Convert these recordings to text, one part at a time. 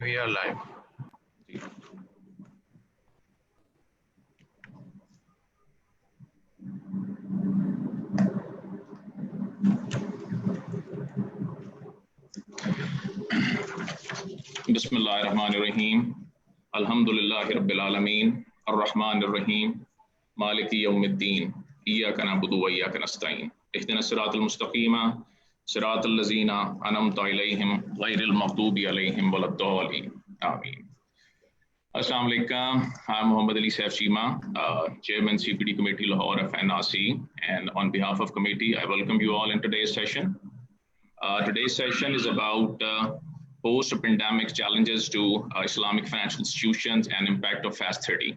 We are live. Bismillahirrahmanirrahim. Alhamdulillahi Rabbil Alameen. Ar-Rahmanir-Rahim. Maliki Yawmiddin. Iyyaka na'budu wa iyyaka nasta'in. Ihdinas siratal mustaqima. Siratal lazina an'amta alayhim ghayril maghdubi alayhim waladdallin. Ameen. Assalamu alaikum. I'm Muhammad Ali Saif Shima, Chairman CPD Committee Lahore FNRC, and on behalf of committee, I welcome you all in today's session. Today's session is about post-pandemic challenges to Islamic financial institutions and impact of FAS-30.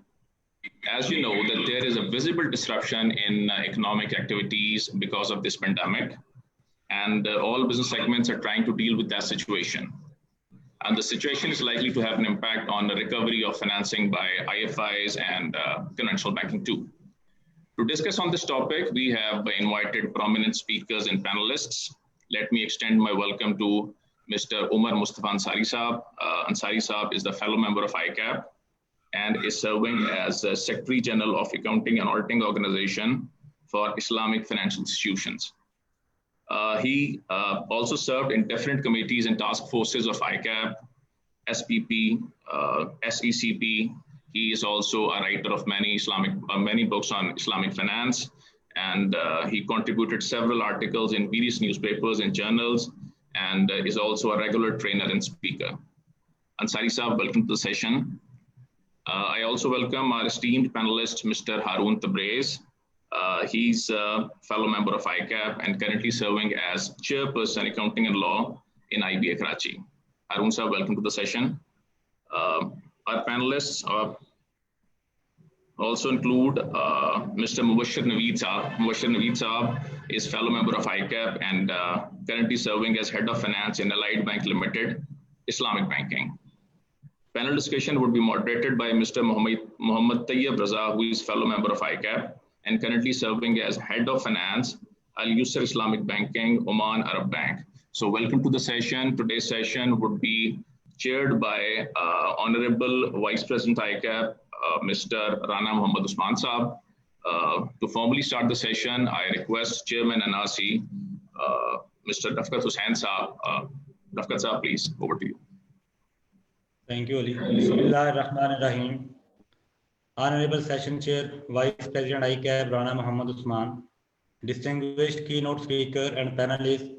As you know, that there is a visible disruption in economic activities because of this pandemic, and all business segments are trying to deal with that situation. And the situation is likely to have an impact on the recovery of financing by IFIs and conventional banking too. To discuss on this topic, we have invited prominent speakers and panelists. Let me extend my welcome to Mr. Umar Mustafa Ansari Saab. Ansari Saab is the fellow member of ICAP and is serving as Secretary General of Accounting and Auditing Organization for Islamic Financial Institutions. He also served in different committees and task forces of ICAP, SPP, SECP. He is also a writer of many books on Islamic finance, and he contributed several articles in various newspapers and journals, and is also a regular trainer and speaker. Ansari Saab, welcome to the session. I also welcome our esteemed panelist, Mr. Haroon Tabrez. He's a fellow member of ICAP and currently serving as Chairperson Accounting and Law in IBA Karachi. Haroon Saab, welcome to the session. Our panelists also include Mr. Mubashir Naveed Saab. Mubashir Naveed Saab is fellow member of ICAP and currently serving as Head of Finance in Allied Bank Limited, Islamic Banking. Panel discussion would be moderated by Mr. Muhammad Tayyib Raza, who is fellow member of ICAP and currently serving as Head of Finance, Al Yusr Islamic Banking, Oman Arab Bank. So welcome to the session. Today's session would be chaired by Honorable Vice President ICAP, Mr. Rana Muhammad Usman Saab. To formally start the session, I request Chairman NRC, Mr. Rafkat Hussain Saab. Rafkat Saab, please, over to you. Thank you, Ali. Bismillahirrahmanirrahim. Honorable Session Chair, Vice President ICAP, Rana Muhammad Usman, distinguished keynote speaker and panelist,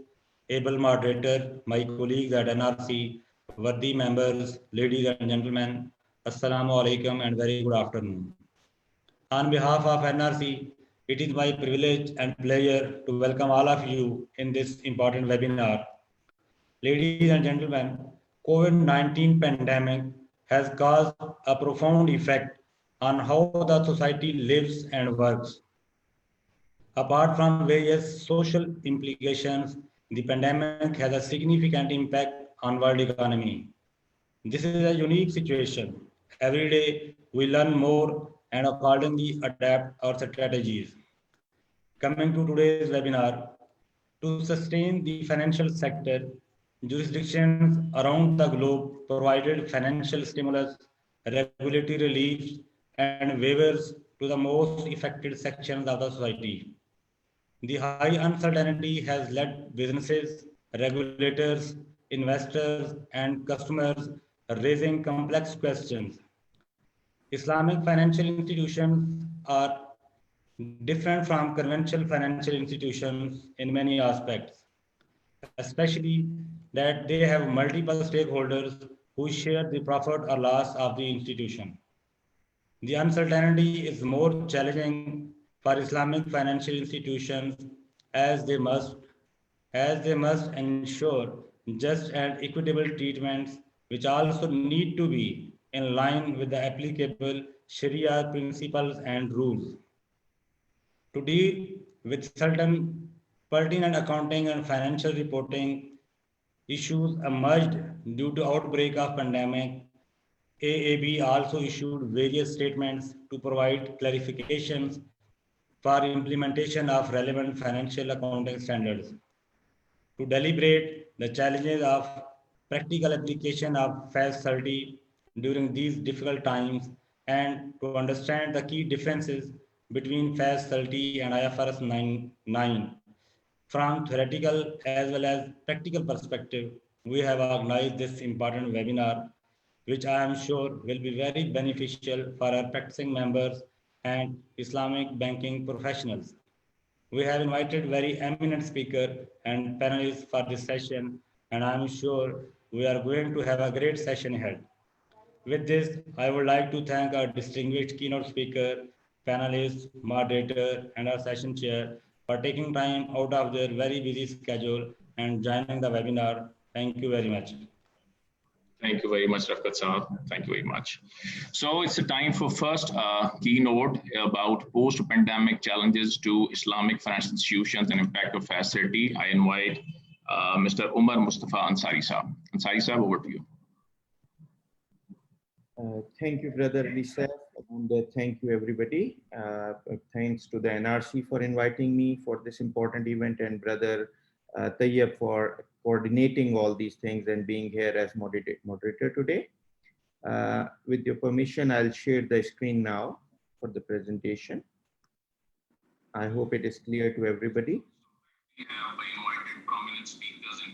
able moderator, my colleagues at NRC, worthy members, ladies and gentlemen, Assalamu alaikum and very good afternoon. On behalf of NRC, it is my privilege and pleasure to welcome all of you in this important webinar. Ladies and gentlemen, COVID-19 pandemic has caused a profound effect on how the society lives and works. Apart from various social implications, the pandemic has a significant impact on world economy. This is a unique situation. Every day we learn more and accordingly adapt our strategies. Coming to today's webinar, to sustain the financial sector, jurisdictions around the globe provided financial stimulus, regulatory relief, and waivers to the most affected sections of the society. The high uncertainty has led businesses, regulators, investors, and customers raising complex questions. Islamic financial institutions are different from conventional financial institutions in many aspects, especially that they have multiple stakeholders who share the profit or loss of the institution. The uncertainty is more challenging for Islamic financial institutions as they must ensure just and equitable treatments, which also need to be in line with the applicable Sharia principles and rules. To deal with certain pertinent accounting and financial reporting issues emerged due to outbreak of pandemic, AAB also issued various statements to provide clarifications for implementation of relevant financial accounting standards. To deliberate the challenges of practical application of FAS-30 during these difficult times, and to understand the key differences between FAS-30 and IFRS 9 from theoretical as well as practical perspective. We have organized this important webinar, which I am sure will be very beneficial for our practicing members and Islamic banking professionals. We have invited very eminent speaker and panelists for this session, and I am sure we are going to have a great session ahead. With this, I would like to thank our distinguished keynote speaker, panelists, moderator, and our session chair for taking time out of their very busy schedule and joining the webinar. Thank you very much. Thank you very much, Rafkat Saab. Thank you very much. So it's a time for first keynote about post-pandemic challenges to Islamic financial institutions and impact of FAS-30. I invite Mr. Umar Mustafa Ansari Saab. Ansari Saab, over to you. Thank you, Brother Lisa, and thank you, everybody. Thanks to the NRC for inviting me for this important event, and Brother Tayyab for coordinating all these things and being here as moderator today. With your permission, I'll share the screen now for the presentation. I hope it is clear to everybody. We have invited prominent speakers and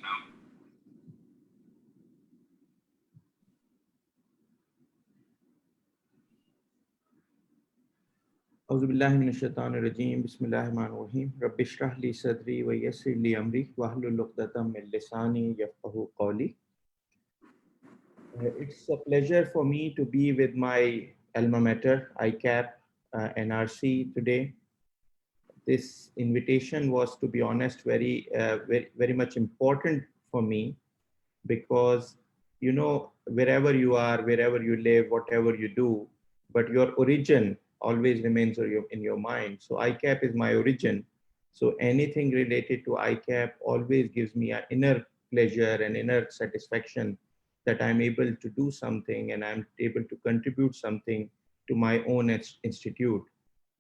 أعوذ بالله من الشيطان الرجيم بسم الله الرحمن الرحيم رب اشرح لي صدري ويسر لي أمري واحلل عقدة من لساني يفقهوا قولي. It's a pleasure for me to be with my alma mater, ICAP, NRC today. This invitation was, to be honest, very much important for me, because, you know, wherever you are, wherever you live, whatever you do, but your origin always remains in your mind. So ICAP is my origin. So anything related to ICAP always gives me an inner pleasure and inner satisfaction that I'm able to do something and I'm able to contribute something to my own institute,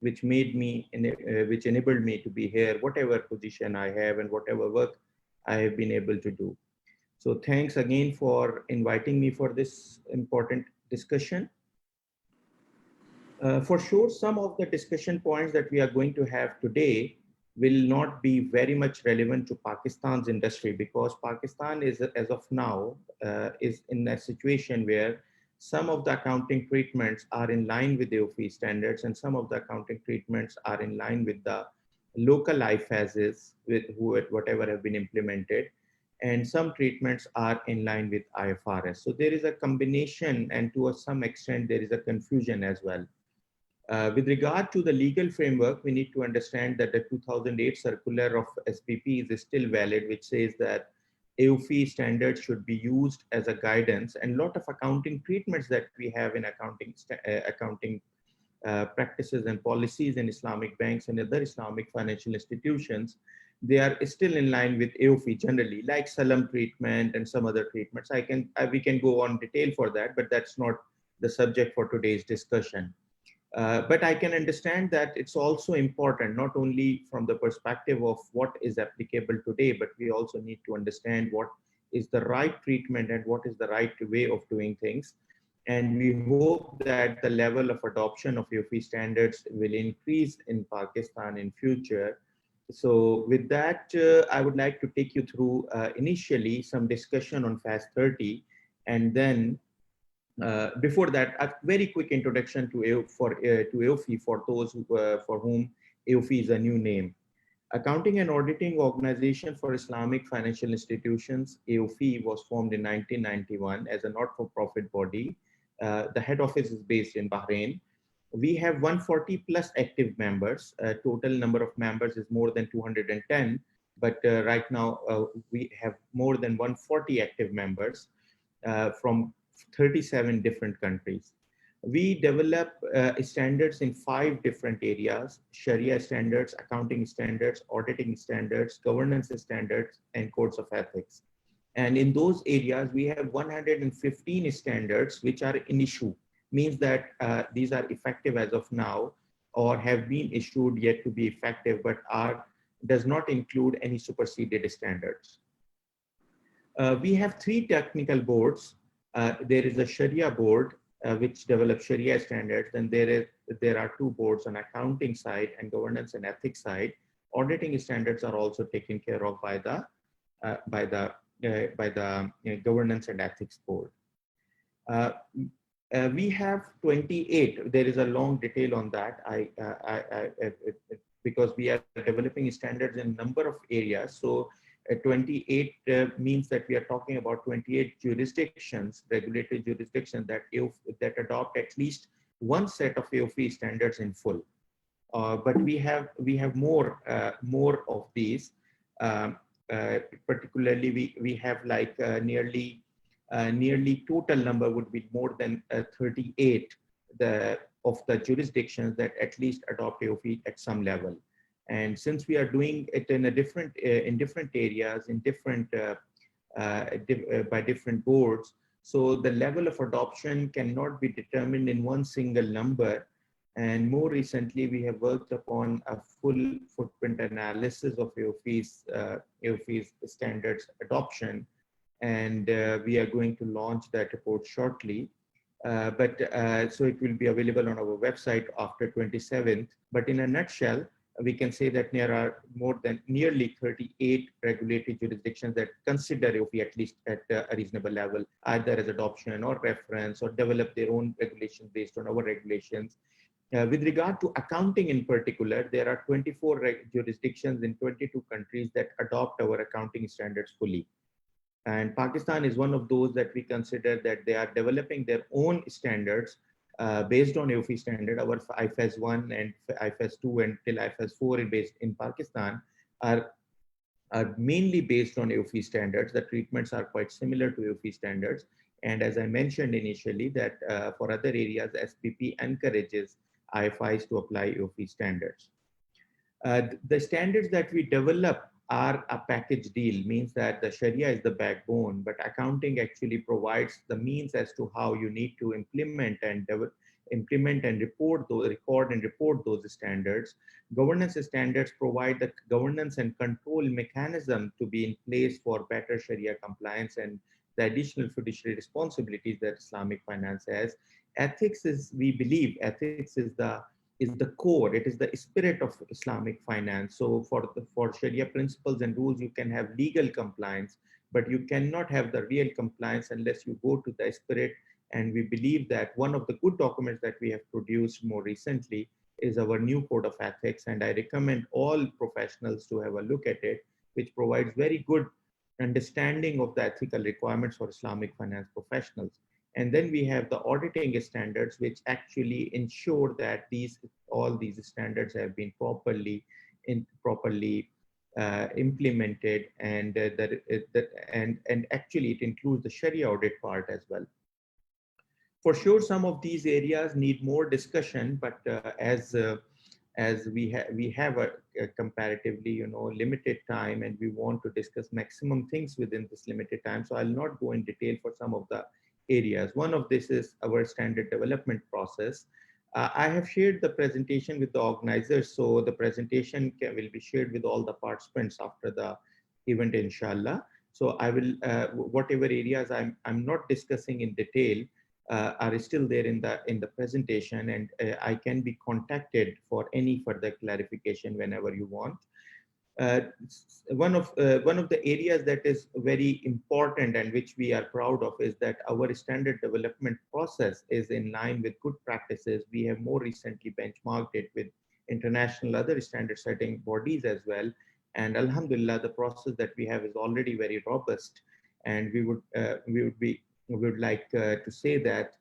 which enabled me to be here, whatever position I have and whatever work I have been able to do. So thanks again for inviting me for this important discussion. For sure, some of the discussion points that we are going to have today will not be very much relevant to Pakistan's industry, because Pakistan is, as of now, is in a situation where some of the accounting treatments are in line with the IFI standards, and some of the accounting treatments are in line with the local IFASs, with whatever have been implemented, and some treatments are in line with IFRS. So there is a combination, and to some extent there is a confusion as well. With regard to the legal framework, we need to understand that the 2008 circular of SBP is still valid, which says that IFI standards should be used as a guidance, and a lot of accounting treatments that we have in accounting practices and policies in Islamic banks and other Islamic financial institutions, they are still in line with IFI generally, like Salam treatment and some other treatments. We can go on detail for that, but that's not the subject for today's discussion. But I can understand that it's also important, not only from the perspective of what is applicable today, but we also need to understand what is the right treatment and what is the right way of doing things. And we hope that the level of adoption of IFI standards will increase in Pakistan in future. So with that, I would like to take you through initially some discussion on FAS-30, and then before that, a very quick introduction to IFI for those for whom IFI is a new name. Accounting and Auditing Organization for Islamic Financial Institutions, IFI, was formed in 1991 as a not-for-profit body. The head office is based in Bahrain. We have 140 plus active members. Total number of members is more than 210, but right now we have more than 140 active members from 37 different countries. We develop standards in 5 different areas: Sharia standards, accounting standards, auditing standards, governance standards, and codes of ethics. And in those areas, we have 115 standards which are in issue, means that these are effective as of now or have been issued yet to be effective, but does not include any superseded standards. We have three technical boards. There is a Sharia board, which develops Sharia standards. Then there are two boards on accounting side and governance and ethics side. Auditing standards are also taken care of by the governance and ethics board. We have 28. There is a long detail on that. Because we are developing standards in a number of areas. So 28 means that we are talking about 28 jurisdictions, regulatory jurisdictions that adopt at least one set of AOFI standards in full. But we have more of these. Particularly, we have like nearly total number would be more than 38 of the jurisdictions that at least adopt AOFI at some level. And since we are doing it in different areas, in different by different boards, so the level of adoption cannot be determined in one single number. And more recently, we have worked upon a full footprint analysis of AOFI's standards adoption, and we are going to launch that report shortly. So it will be available on our website after 27th. But in a nutshell, we can say that there are nearly 38 regulatory jurisdictions that consider AOFI at least at a reasonable level, either as adoption or reference, or develop their own regulations based on our regulations. With regard to accounting in particular, there are 24 jurisdictions in 22 countries that adopt our accounting standards fully. And Pakistan is one of those that we consider that they are developing their own standards based on AOFI standard. Our IFAS-1 and IFAS-2 until IFAS-4 based in Pakistan are mainly based on AOFI standards. The treatments are quite similar to AOFI standards. And as I mentioned initially, that for other areas, SPP encourages IFIs to apply AOFI standards. The standards that we develop are a package deal, means that the Sharia is the backbone, but accounting actually provides the means as to how you need to implement and record those standards. Governance standards provide the governance and control mechanism to be in place for better Sharia compliance and the additional fiduciary responsibilities that Islamic finance has. Ethics is, we believe, ethics is the core, it is the spirit of Islamic finance. So for Sharia principles and rules, you can have legal compliance, but you cannot have the real compliance unless you go to the spirit. And we believe that one of the good documents that we have produced more recently is our new code of ethics. And I recommend all professionals to have a look at it, which provides very good understanding of the ethical requirements for Islamic finance professionals. And then we have the auditing standards, which actually ensure that all these standards have been properly implemented, and and actually it includes the Sharia audit part as well. For sure, some of these areas need more discussion, but as we have a comparatively limited time, and we want to discuss maximum things within this limited time, so I'll not go in detail for some of the areas. One of this is our standard development process. I have shared the presentation with the organizers, so the presentation will be shared with all the participants after the event, inshallah. So I will, whatever areas I'm not discussing in detail are still there in the presentation, and I can be contacted for any further clarification whenever you want. One of the areas that is very important and which we are proud of is that our standard development process is in line with good practices. We have more recently benchmarked it with international other standard setting bodies as well. And Alhamdulillah, the process that we have is already very robust. And we would like to say that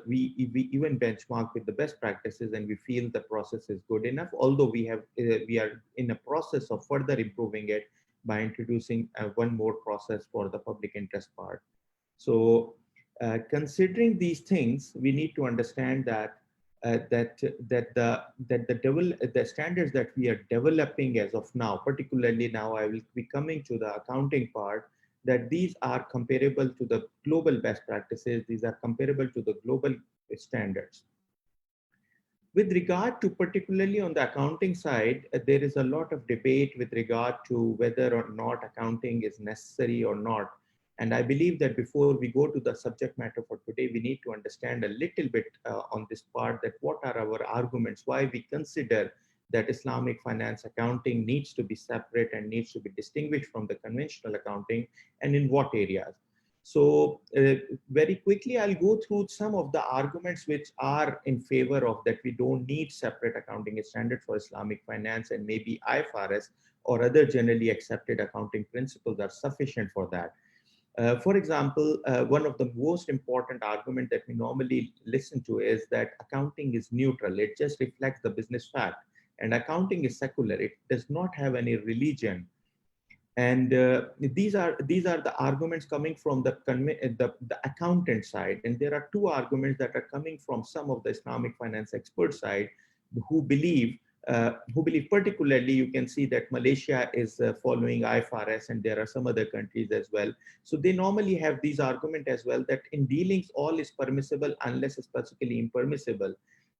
we even benchmark with the best practices, and we feel the process is good enough, although we are in a process of further improving it by introducing one more process for the public interest part. So considering these things, we need to understand that the standards that we are developing as of now, particularly now I will be coming to the accounting part, that these are comparable to the global best practices. These are comparable to the global standards. With regard to particularly on the accounting side, there is a lot of debate with regard to whether or not accounting is necessary or not. And I believe that before we go to the subject matter for today, we need to understand a little bit on this part, that what are our arguments, why we consider that Islamic finance accounting needs to be separate and needs to be distinguished from the conventional accounting, and in what areas. So very quickly, I'll go through some of the arguments which are in favor of that we don't need separate accounting standards for Islamic finance, and maybe IFRS or other generally accepted accounting principles are sufficient for that. For example, one of the most important argument that we normally listen to is that accounting is neutral. It just reflects the business fact. And accounting is secular. It does not have any religion. And these are the arguments coming from the accountant side. And there are two arguments that are coming from some of the Islamic finance expert side, who believe particularly, you can see that Malaysia is following IFRS, and there are some other countries as well. So they normally have these argument as well, that in dealings all is permissible unless specifically impermissible.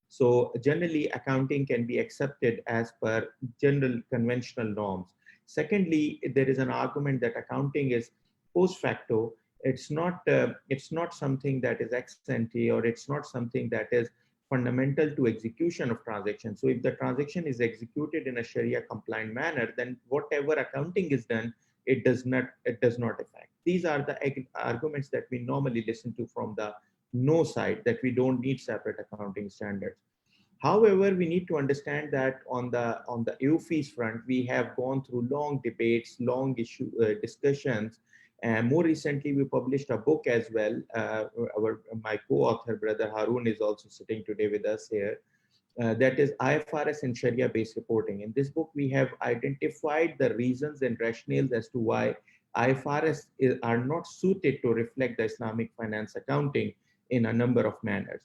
So generally accounting can be accepted as per general conventional norms. Secondly, there is an argument that accounting is post facto. It's not something that is ex ante, or it's not something that is fundamental to execution of transaction. So if the transaction is executed in a Sharia compliant manner, then whatever accounting is done, it does not affect. These are the arguments that we normally listen to from the no side, that we don't need separate accounting standards. However, we need to understand that on the IFIs front, we have gone through long debates, long discussions, and more recently, we published a book as well. My co-author, Brother Harun, is also sitting today with us here. That is IFRS and Sharia-based reporting. In this book, we have identified the reasons and rationales as to why IFRS are not suited to reflect the Islamic finance accounting in a number of manners.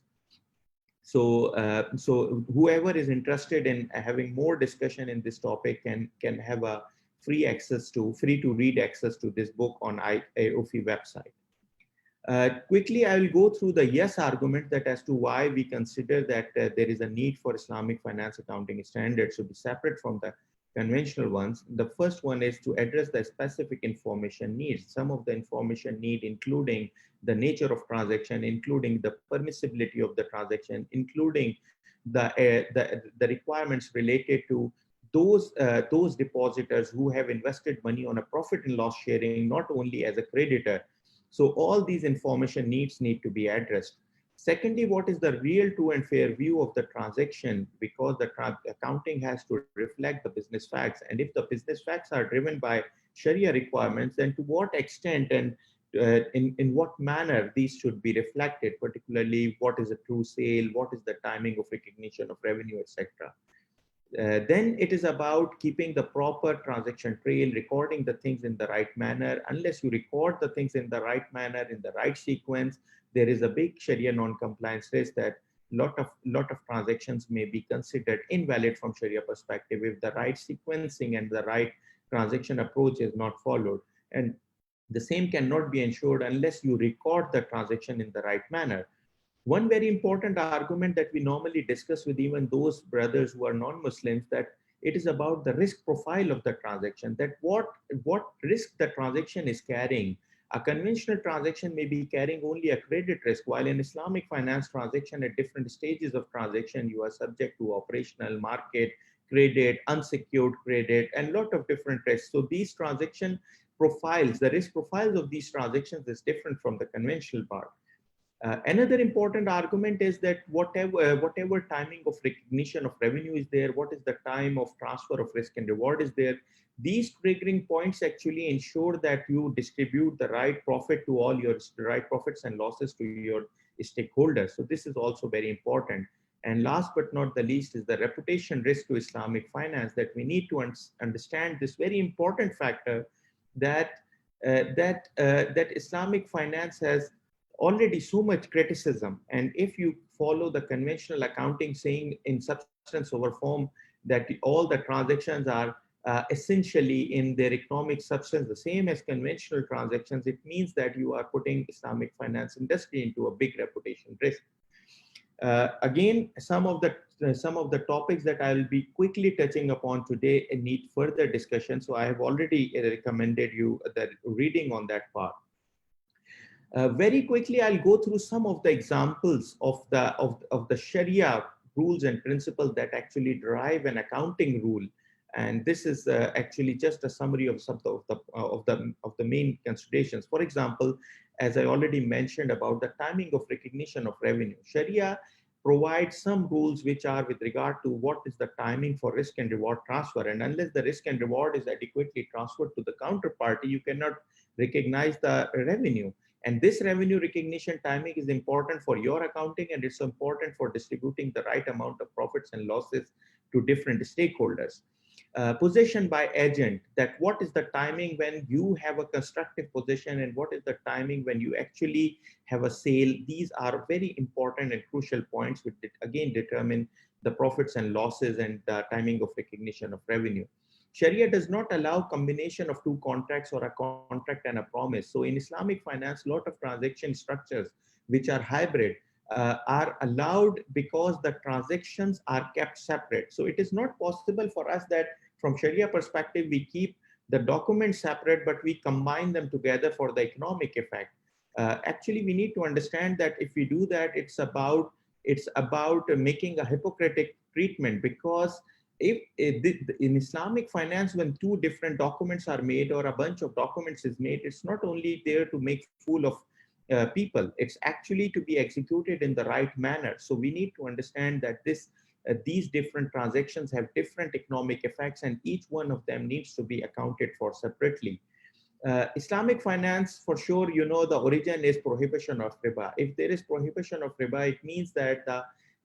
So, so whoever is interested in having more discussion in this topic can have a free to read access to this book on IOFI website. Quickly, I will go through the yes argument that as to why we consider that there is a need for Islamic finance accounting standards to be separate from the conventional ones. The first one is to address the specific information needs. Some of the information need, including the nature of transaction, including the permissibility of the transaction, including the requirements related to those depositors who have invested money on a profit and loss sharing, not only as a creditor. So all these information needs need to be addressed. Secondly, what is the real true and fair view of the transaction? Because the accounting has to reflect the business facts. And if the business facts are driven by Sharia requirements, then to what extent and in what manner these should be reflected, particularly what is a true sale, what is the timing of recognition of revenue, etc. Then it is about keeping the proper transaction trail, recording the things in the right manner. Unless you record the things in the right manner, in the right sequence, there is a big Sharia non-compliance risk that lot of transactions may be considered invalid from Sharia perspective if the right sequencing and the right transaction approach is not followed. And the same cannot be ensured unless you record the transaction in the right manner. One very important argument that we normally discuss with even those brothers who are non-Muslims, that it is about the risk profile of the transaction, that what risk the transaction is carrying. A conventional transaction may be carrying only a credit risk, while in Islamic finance transaction at different stages of transaction, you are subject to operational, market, credit, unsecured credit, and a lot of different risks. So these transaction profiles, the risk profiles of these transactions is different from the conventional part. Another important argument is that whatever timing of recognition of revenue is there, what is the time of transfer of risk and reward is there, these triggering points actually ensure that you distribute the right profit to all your right profits and losses to your stakeholders. So this is also very important. And last but not the least is the reputation risk to Islamic finance, that we need to understand this very important factor that that Islamic finance has already so much criticism. And if you follow the conventional accounting saying in substance over form that all the transactions are essentially in their economic substance the same as conventional transactions, it means that you are putting Islamic finance industry into a big reputation risk. Again, some of the topics that I will be quickly touching upon today need further discussion. So I have already recommended you the reading on that part. Very quickly, I'll go through some of the examples of the Sharia rules and principles that actually derive an accounting rule. And this is actually just a summary of some of the main considerations. For example, as I already mentioned about the timing of recognition of revenue, Sharia provides some rules which are with regard to what is the timing for risk and reward transfer. And unless the risk and reward is adequately transferred to the counterparty, you cannot recognize the revenue. And this revenue recognition timing is important for your accounting, and it's important for distributing the right amount of profits and losses to different stakeholders. Possession by agent, that what is the timing when you have a constructive possession and what is the timing when you actually have a sale. These are very important and crucial points which again determine the profits and losses and the timing of recognition of revenue. Sharia does not allow combination of two contracts or a contract and a promise. So in Islamic finance, a lot of transaction structures which are hybrid are allowed because the transactions are kept separate. So it is not possible for us that from Sharia perspective, we keep the documents separate, but we combine them together for the economic effect. Actually, we need to understand that if we do that, it's about making a hypocritic treatment, because if in Islamic finance, when two different documents are made or a bunch of documents is made, it's not only there to make fool of people, it's actually to be executed in the right manner. So we need to understand that these different transactions have different economic effects, and each one of them needs to be accounted for separately. Islamic finance, for sure, you know, the origin is prohibition of riba. If there is prohibition of riba, it means that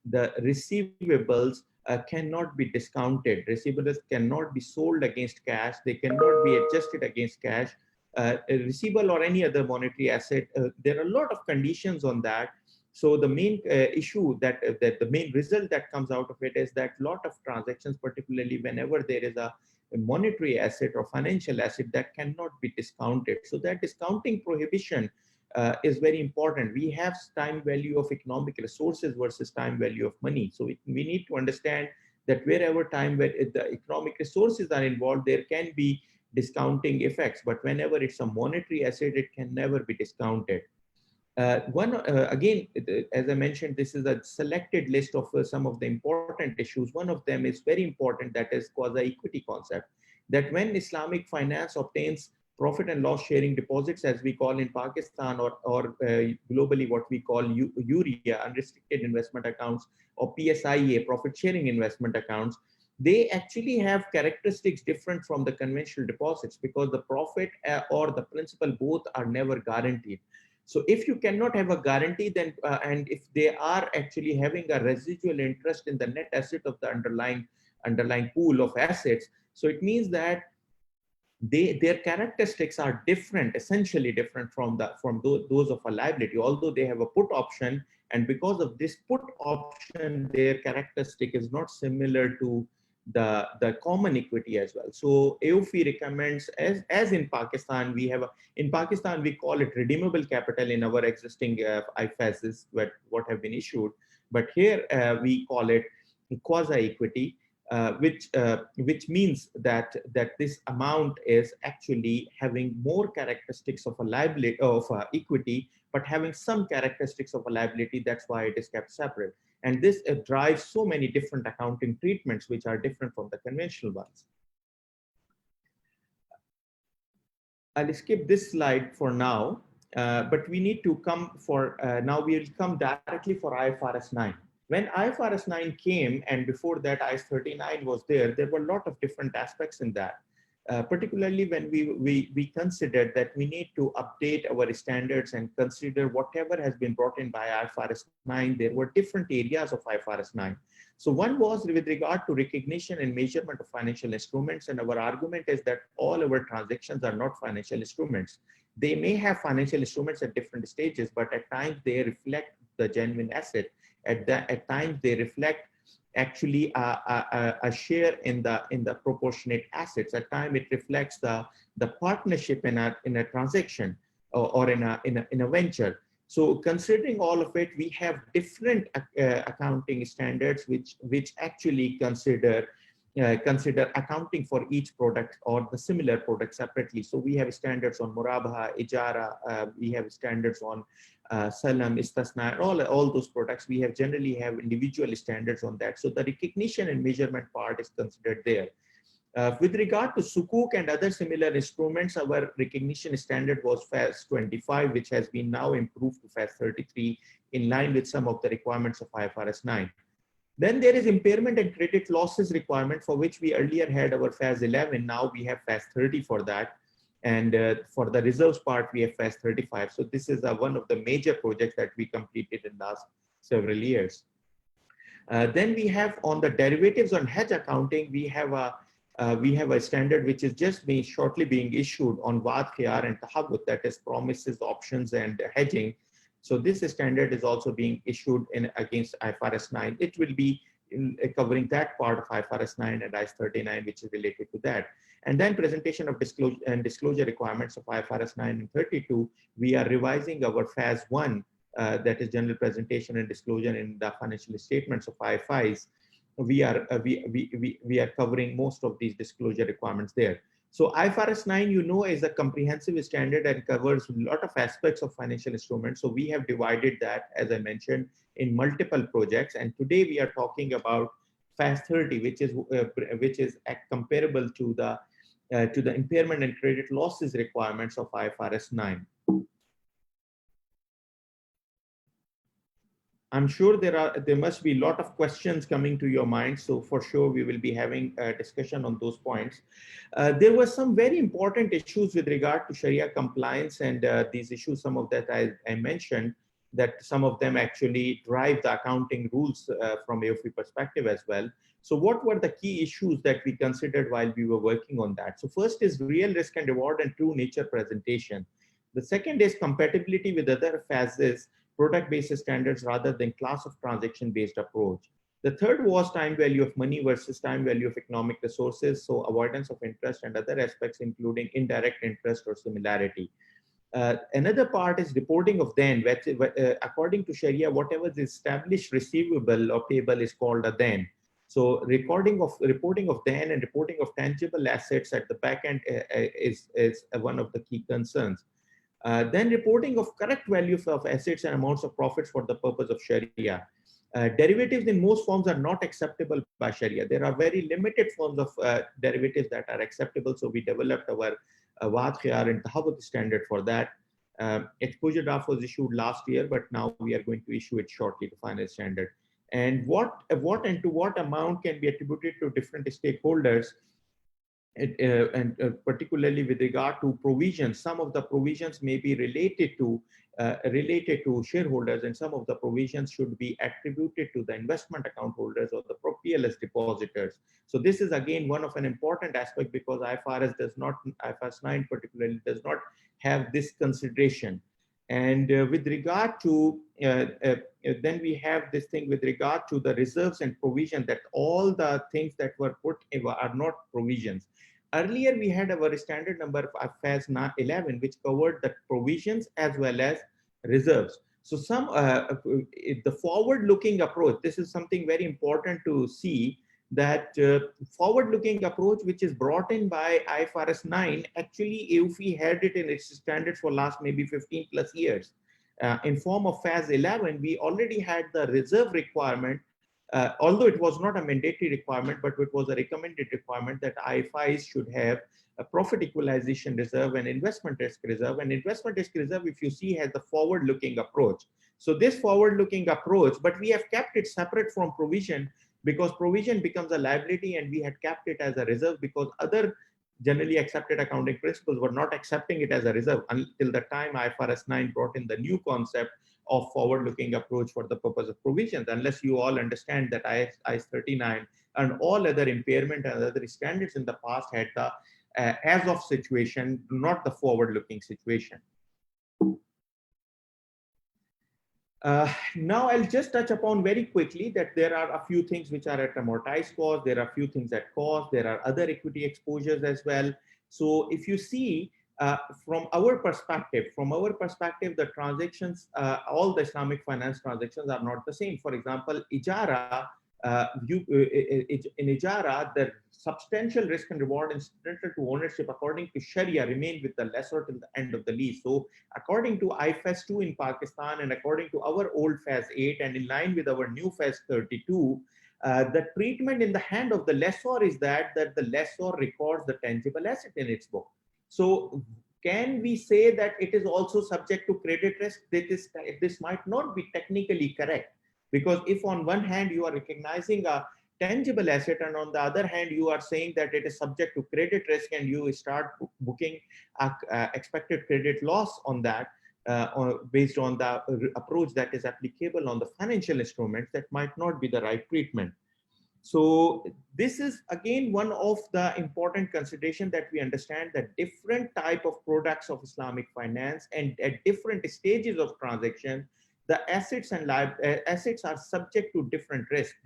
the receivables cannot be discounted. Receivables cannot be sold against cash. They cannot be adjusted against cash. A receivable or any other monetary asset, there are a lot of conditions on that. So the main issue that the main result that comes out of it is that a lot of transactions, particularly whenever there is a monetary asset or financial asset, that cannot be discounted. So that discounting prohibition is very important. We have time value of economic resources versus time value of money. So we need to understand that wherever the economic resources are involved, there can be discounting effects. But whenever it's a monetary asset, it can never be discounted. Again, as I mentioned, this is a selected list of some of the important issues. One of them is very important, that is quasi-equity concept. That when Islamic finance obtains profit and loss sharing deposits, as we call in Pakistan, or globally what we call URIA, unrestricted investment accounts, or PSIA, profit sharing investment accounts, they actually have characteristics different from the conventional deposits, because the profit or the principal both are never guaranteed. So if you cannot have a guarantee, then and if they are actually having a residual interest in the net asset of the underlying pool of assets, so it means that their characteristics are different, essentially different from those of a liability, although they have a put option, and because of this put option, their characteristic is not similar to the common equity as well. So AOFI recommends, as in Pakistan, in Pakistan we call it redeemable capital in our existing IFAS is what have been issued, but here we call it quasi-equity, which means that this amount is actually having more characteristics of a liability of equity, but having some characteristics of a liability. That's why it is kept separate. And this drives so many different accounting treatments, which are different from the conventional ones. I'll skip this slide for now, but we need to come for, now we'll come directly for IFRS 9. When IFRS 9 came, and before that IS-39 was there were a lot of different aspects in that. Particularly when we considered that we need to update our standards and consider whatever has been brought in by IFRS 9, there were different areas of IFRS 9. So one was with regard to recognition and measurement of financial instruments, and our argument is that all our transactions are not financial instruments. They may have financial instruments at different stages, but at times they reflect the genuine asset. At times they reflect actually a share in the proportionate assets. At times it reflects the partnership in a transaction or in a venture. So considering all of it, we have different accounting standards which actually consider accounting for each product or the similar product separately. So we have standards on murabaha, ijara, we have standards on salam, istasna, all those products. We have generally have individual standards on that. So the recognition and measurement part is considered there. With regard to sukuk and other similar instruments, our recognition standard was FAS-25, which has been now improved to FAS-33 in line with some of the requirements of IFRS 9. Then there is impairment and credit losses requirement, for which we earlier had our FAS-11. Now we have FAS-30 for that. And for the reserves part, we have FAS-35. So this is one of the major projects that we completed in last several years. Then we have on the derivatives on hedge accounting, we have a standard which is just shortly being issued on Wad, Khiyar and Tahabut, that is promises, options and hedging. So this standard is also being issued against IFRS 9. It will be covering that part of IFRS 9 and IAS 39, which is related to that. And then presentation of disclosure requirements of IFRS 9 and 32, we are revising our FAS 1, that is general presentation and disclosure in the financial statements of IFIs. We are covering most of these disclosure requirements there. So IFRS 9, you know, is a comprehensive standard and covers a lot of aspects of financial instruments. So we have divided that, as I mentioned, in multiple projects. And today we are talking about FAS-30, which is comparable to the impairment and credit losses requirements of IFRS 9. I'm sure there must be a lot of questions coming to your mind. So for sure, we will be having a discussion on those points. There were some very important issues with regard to Sharia compliance, and these issues, some of that I mentioned, that some of them actually drive the accounting rules from AOFI perspective as well. So what were the key issues that we considered while we were working on that? So first is real risk and reward and true nature presentation. The second is compatibility with other FASs, product-based standards rather than class of transaction-based approach. The third was time value of money versus time value of economic resources, so avoidance of interest and other aspects, including indirect interest or similarity. Another part is reporting of then, which, according to Sharia, whatever is established receivable or payable is called a then. So reporting of then and reporting of tangible assets at the back end is one of the key concerns. Then reporting of correct values of assets and amounts of profits for the purpose of Sharia. Derivatives in most forms are not acceptable by Sharia. There are very limited forms of derivatives that are acceptable. So we developed our Wad, Khiyar and Tahabut standard for that. Exposure draft was issued last year, but now we are going to issue it shortly, the final standard. And what and to what amount can be attributed to different stakeholders, and particularly with regard to provisions. Some of the provisions may be related to shareholders, and some of the provisions should be attributed to the investment account holders or the PLS depositors. So this is again one of an important aspect, because IFRS 9 particularly does not have this consideration. And with regard to, then we have this thing with regard to the reserves and provision, that all the things that were put in are not provisions. Earlier, we had our standard number of FAS-11, which covered the provisions as well as reserves. So the forward-looking approach, this is something very important to see, that forward-looking approach, which is brought in by IFRS 9, actually AOFI had it in its standards for last maybe 15 plus years. In form of FAS-11, we already had the reserve requirement, although it was not a mandatory requirement, but it was a recommended requirement that IFIs should have a profit equalization reserve and investment risk reserve. And investment risk reserve, if you see, has the forward-looking approach. So this forward-looking approach, but we have kept it separate from provision, because provision becomes a liability, and we had kept it as a reserve because other generally accepted accounting principles were not accepting it as a reserve until the time IFRS 9 brought in the new concept of forward-looking approach for the purpose of provisions. Unless you all understand that IAS 39 and all other impairment and other standards in the past had the as of situation, not the forward-looking situation. Now I'll just touch upon very quickly that there are a few things which are at amortized cost, there are a few things at cost, there are other equity exposures as well. So if you see, from our perspective, the transactions, all the Islamic finance transactions are not the same. For example, Ijara, in Ijara, the substantial risk and reward incidental to ownership according to Sharia remain with the lessor till the end of the lease. So according to IFAS-2 in Pakistan and according to our old FAS-8 and in line with our new FAS-32, the treatment in the hand of the lessor is that the lessor records the tangible asset in its book. So can we say that it is also subject to credit risk? This might not be technically correct, because if on one hand you are recognizing a tangible asset and on the other hand you are saying that it is subject to credit risk and you start booking expected credit loss on that, based on the approach that is applicable on the financial instruments, that might not be the right treatment. So this is again one of the important consideration, that we understand that different type of products of Islamic finance and at different stages of transaction, the assets and assets are subject to different risks.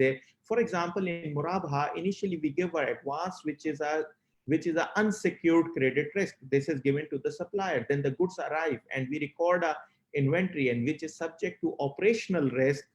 For example, in Murabaha, initially we give our advance, which is a unsecured credit risk. This is given to the supplier. Then the goods arrive and we record a inventory, and which is subject to operational risk,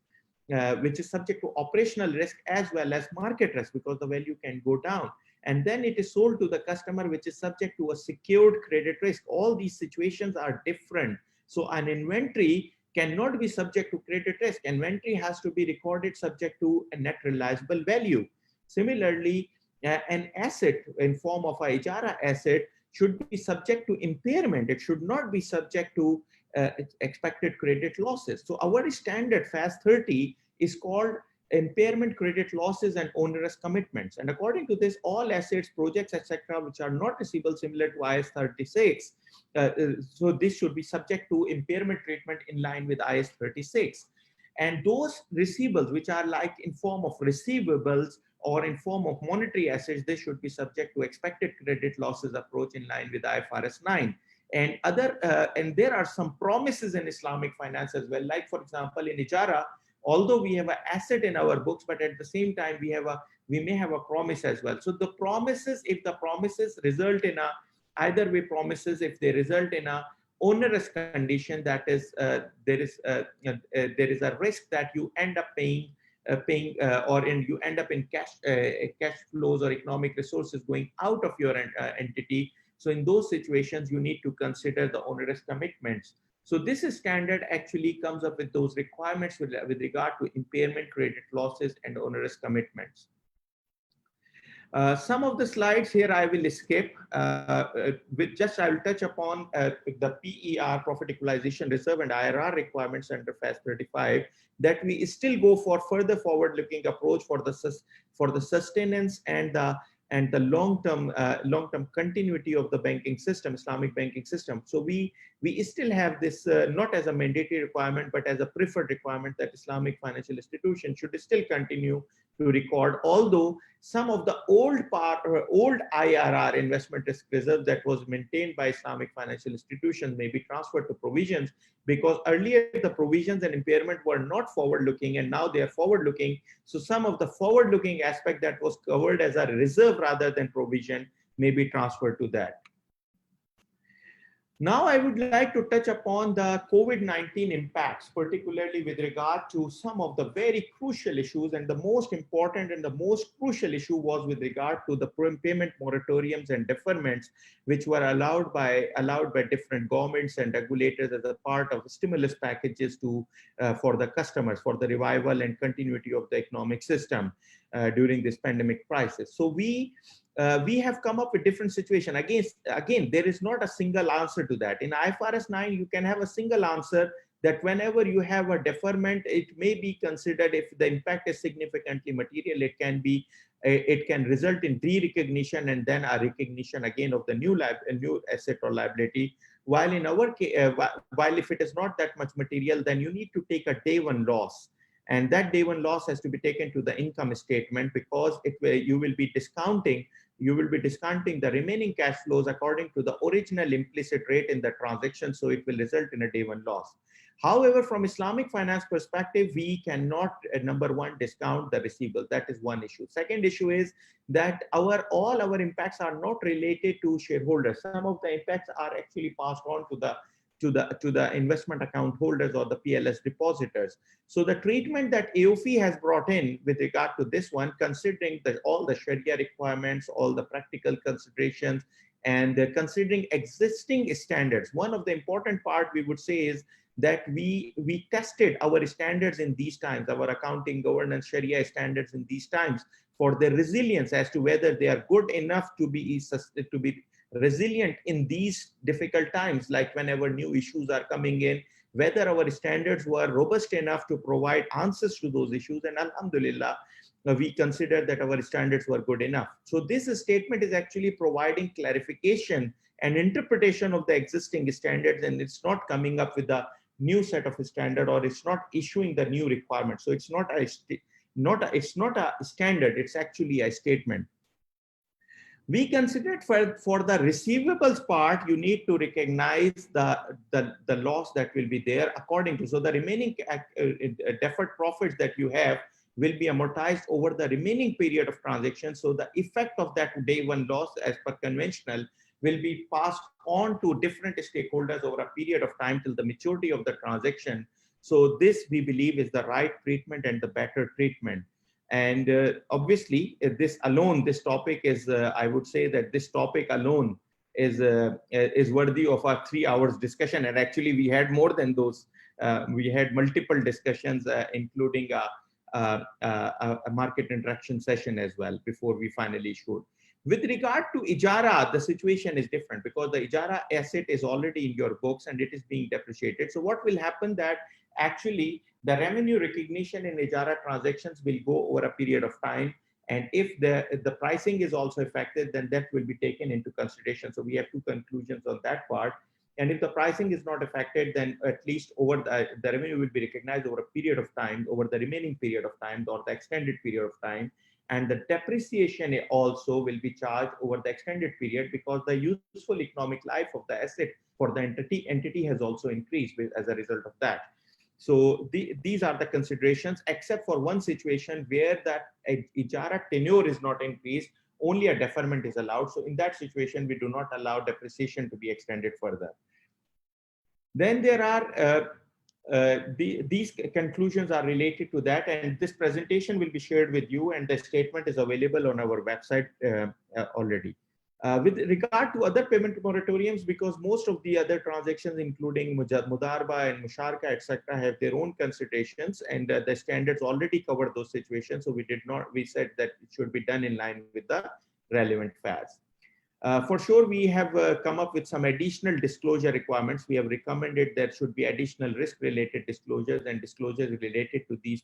as well as market risk, because the value can go down. And then it is sold to the customer, which is subject to a secured credit risk. All these situations are different. So an inventory cannot be subject to credit risk. Inventory has to be recorded subject to a net realizable value. Similarly, an asset in form of a Ijara asset should be subject to impairment. It should not be subject to expected credit losses. So our standard FAS-30 is called impairment, credit losses, and onerous commitments. And according to this, all assets, projects, etc., which are not receivable similar to IS-36, so this should be subject to impairment treatment in line with IS-36. And those receivables, which are like in form of receivables or in form of monetary assets, they should be subject to expected credit losses approach in line with IFRS 9. And and there are some promises in Islamic finance as well. Like for example, in Ijara, although we have an asset in our books, but at the same time we may have a promise as well. So the promises, if the promises result in if they result in a onerous condition, that is there is a risk that you end up paying you end up in cash flows or economic resources going out of your entity. So in those situations, you need to consider the onerous commitments. So this standard actually comes up with those requirements with regard to impairment, credit losses, and onerous commitments. Some of the slides here I will skip. I will touch upon the PER, profit equalization reserve, and IRR requirements under FAS-35, that we still go for further forward-looking approach for the sustenance and the long-term continuity of the banking system, Islamic banking system. So we still have this not as a mandatory requirement, but as a preferred requirement, that Islamic financial institutions should still continue to record, although some of the old IRR, investment risk reserve, that was maintained by Islamic financial institutions may be transferred to provisions, because earlier the provisions and impairment were not forward-looking and now they are forward-looking. So some of the forward-looking aspect that was covered as a reserve rather than provision may be transferred to that. Now I would like to touch upon the COVID-19 impacts, particularly with regard to some of the very crucial issues, and the most important and the most crucial issue was with regard to the payment moratoriums and deferments, which were allowed by different governments and regulators as a part of stimulus packages for the customers, for the revival and continuity of the economic system during this pandemic crisis. So we have come up with different situations. Again, there is not a single answer to that. In IFRS 9, you can have a single answer that whenever you have a deferment, it may be considered, if the impact is significantly material, it can result in re-recognition and then a recognition again of the new asset or liability. While in our case, while if it is not that much material, then you need to take a day one loss. And that day one loss has to be taken to the income statement, because you will be discounting the remaining cash flows according to the original implicit rate in the transaction. So it will result in a day one loss. However, from Islamic finance perspective, we cannot, number one, discount the receivables. That is one issue. Second issue is that all our impacts are not related to shareholders. Some of the impacts are actually passed on to the investment account holders or the PLS depositors. So the treatment that AOFI has brought in with regard to this one, considering all the Sharia requirements, all the practical considerations, and considering existing standards. One of the important part we would say is that we tested our standards in these times, our accounting, governance, Sharia standards in these times for their resilience as to whether they are good enough to be resilient in these difficult times, like whenever new issues are coming in, whether our standards were robust enough to provide answers to those issues. And alhamdulillah, we consider that our standards were good enough. So this statement is actually providing clarification and interpretation of the existing standards, and it's not coming up with a new set of standard, or it's not issuing the new requirements. So it's not a standard, it's actually a statement. We considered for the receivables part, you need to recognize the loss that will be there according to, so the remaining deferred profits that you have will be amortized over the remaining period of transaction. So the effect of that day one loss as per conventional will be passed on to different stakeholders over a period of time till the maturity of the transaction. So this, we believe, is the right treatment and the better treatment. And obviously, this topic is, I would say that this topic alone is worthy of a 3 hours discussion. And actually, we had more than those. We had multiple discussions, including a market interaction session as well before we finally issued. With regard to Ijara, the situation is different because the Ijara asset is already in your books and it is being depreciated. So what will happen that actually the revenue recognition in Ijara transactions will go over a period of time. And if the pricing is also affected, then that will be taken into consideration. So we have two conclusions on that part. And if the pricing is not affected, then at least over the revenue will be recognized over a period of time, over the remaining period of time or the extended period of time. And the depreciation also will be charged over the extended period because the useful economic life of the asset for the entity has also increased as a result of that. So these are the considerations, except for one situation where that Ijara tenure is not increased, only a deferment is allowed. So in that situation, we do not allow depreciation to be extended further. Then there are these conclusions are related to that, and this presentation will be shared with you, and the statement is available on our website already. With regard to other payment moratoriums, because most of the other transactions, including Mudarba and Musharka, etc., have their own considerations, and the standards already cover those situations. So we said that it should be done in line with the relevant FAS. For sure, we have come up with some additional disclosure requirements. We have recommended there should be additional risk-related disclosures and disclosures related to these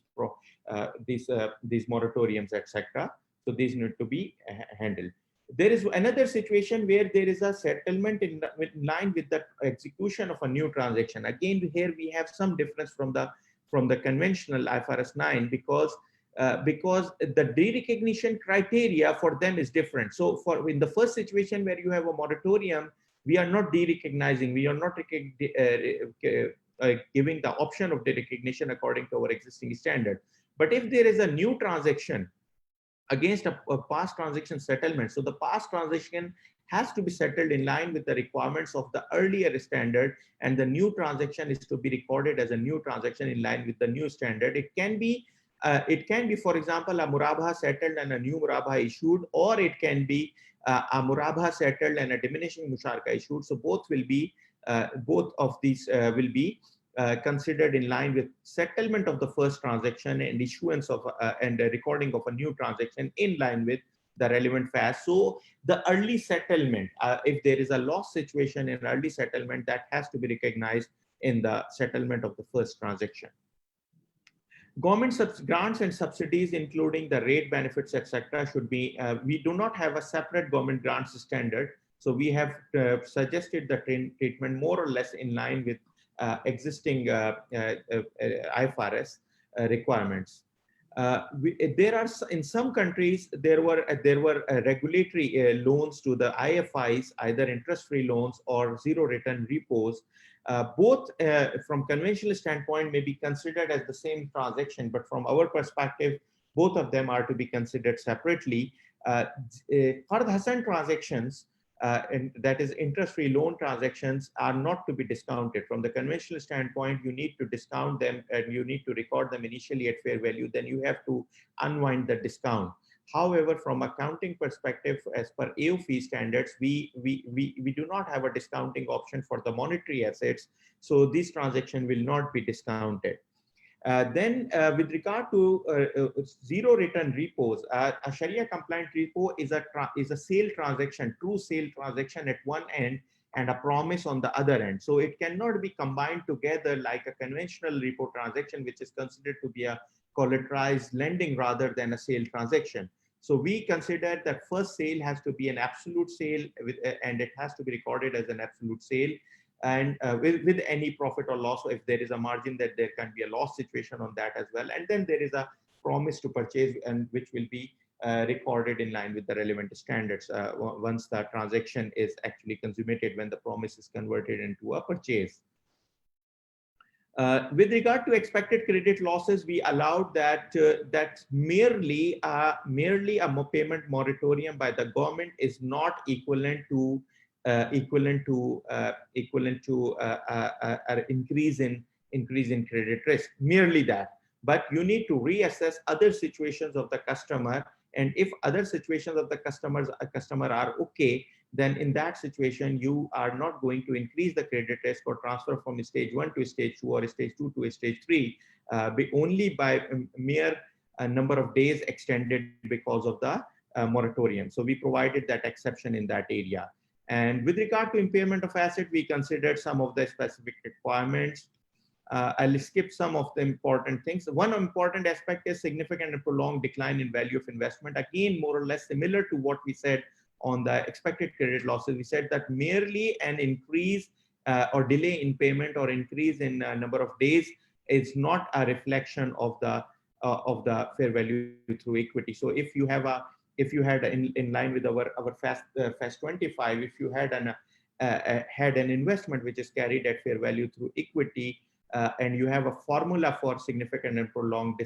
moratoriums, etc. So these need to be handled. There is another situation where there is a settlement in line with the execution of a new transaction. Again, here we have some difference from the conventional IFRS 9 because the derecognition criteria for them is different. So in the first situation where you have a moratorium, we are not derecognizing, we are not giving the option of derecognition according to our existing standard. But if there is a new transaction against a past transaction settlement, so the past transaction has to be settled in line with the requirements of the earlier standard, and the new transaction is to be recorded as a new transaction in line with the new standard. It can be, for example, a Murabaha settled and a new Murabaha issued, or it can be a Murabaha settled and a diminishing Musharka issued. So both of these will be considered in line with settlement of the first transaction and issuance of and the recording of a new transaction in line with the relevant FAS. So the early settlement, if there is a loss situation in early settlement, that has to be recognized in the settlement of the first transaction. Government grants and subsidies, including the rate benefits, etc., should be, we do not have a separate government grants standard. So we have suggested the treatment more or less in line with existing IFRS requirements. There are, in some countries, there were regulatory loans to the IFIs, either interest-free loans or zero return repos, Both from conventional standpoint may be considered as the same transaction, but from our perspective, both of them are to be considered separately. Qard Hasan transactions, and that is interest-free loan transactions, are not to be discounted. From the conventional standpoint, you need to discount them and you need to record them initially at fair value, then you have to unwind the discount. However, from accounting perspective, as per AOFI standards, we do not have a discounting option for the monetary assets. So this transaction will not be discounted. Then with regard to zero return repos, a Sharia compliant repo is a sale transaction, true sale transaction at one end and a promise on the other end. So it cannot be combined together like a conventional repo transaction, which is considered to be a collateralized lending rather than a sale transaction. So we consider that first sale has to be an absolute sale and it has to be recorded as an absolute sale. And with any profit or loss, if there is a margin, that there can be a loss situation on that as well. And then there is a promise to purchase, and which will be recorded in line with the relevant standards once the transaction is actually consummated, when the promise is converted into a purchase. With regard to expected credit losses, we allowed that that merely a payment moratorium by the government is not equivalent to increase in credit risk. Merely that, but you need to reassess other situations of the customer, and if other situations of the customer are okay, then in that situation, you are not going to increase the credit risk or transfer from stage 1 to stage 2 or stage 2 to stage 3, only by mere number of days extended because of the moratorium. So we provided that exception in that area. And with regard to impairment of asset, we considered some of the specific requirements. I'll skip some of the important things. One important aspect is significant and prolonged decline in value of investment. Again, more or less similar to what we said on the expected credit losses. We said that merely an increase or delay in payment or increase in number of days is not a reflection of the fair value through equity. So if you have in line with our FAS-25, if you had an investment which is carried at fair value through equity, and you have a formula for significant and prolonged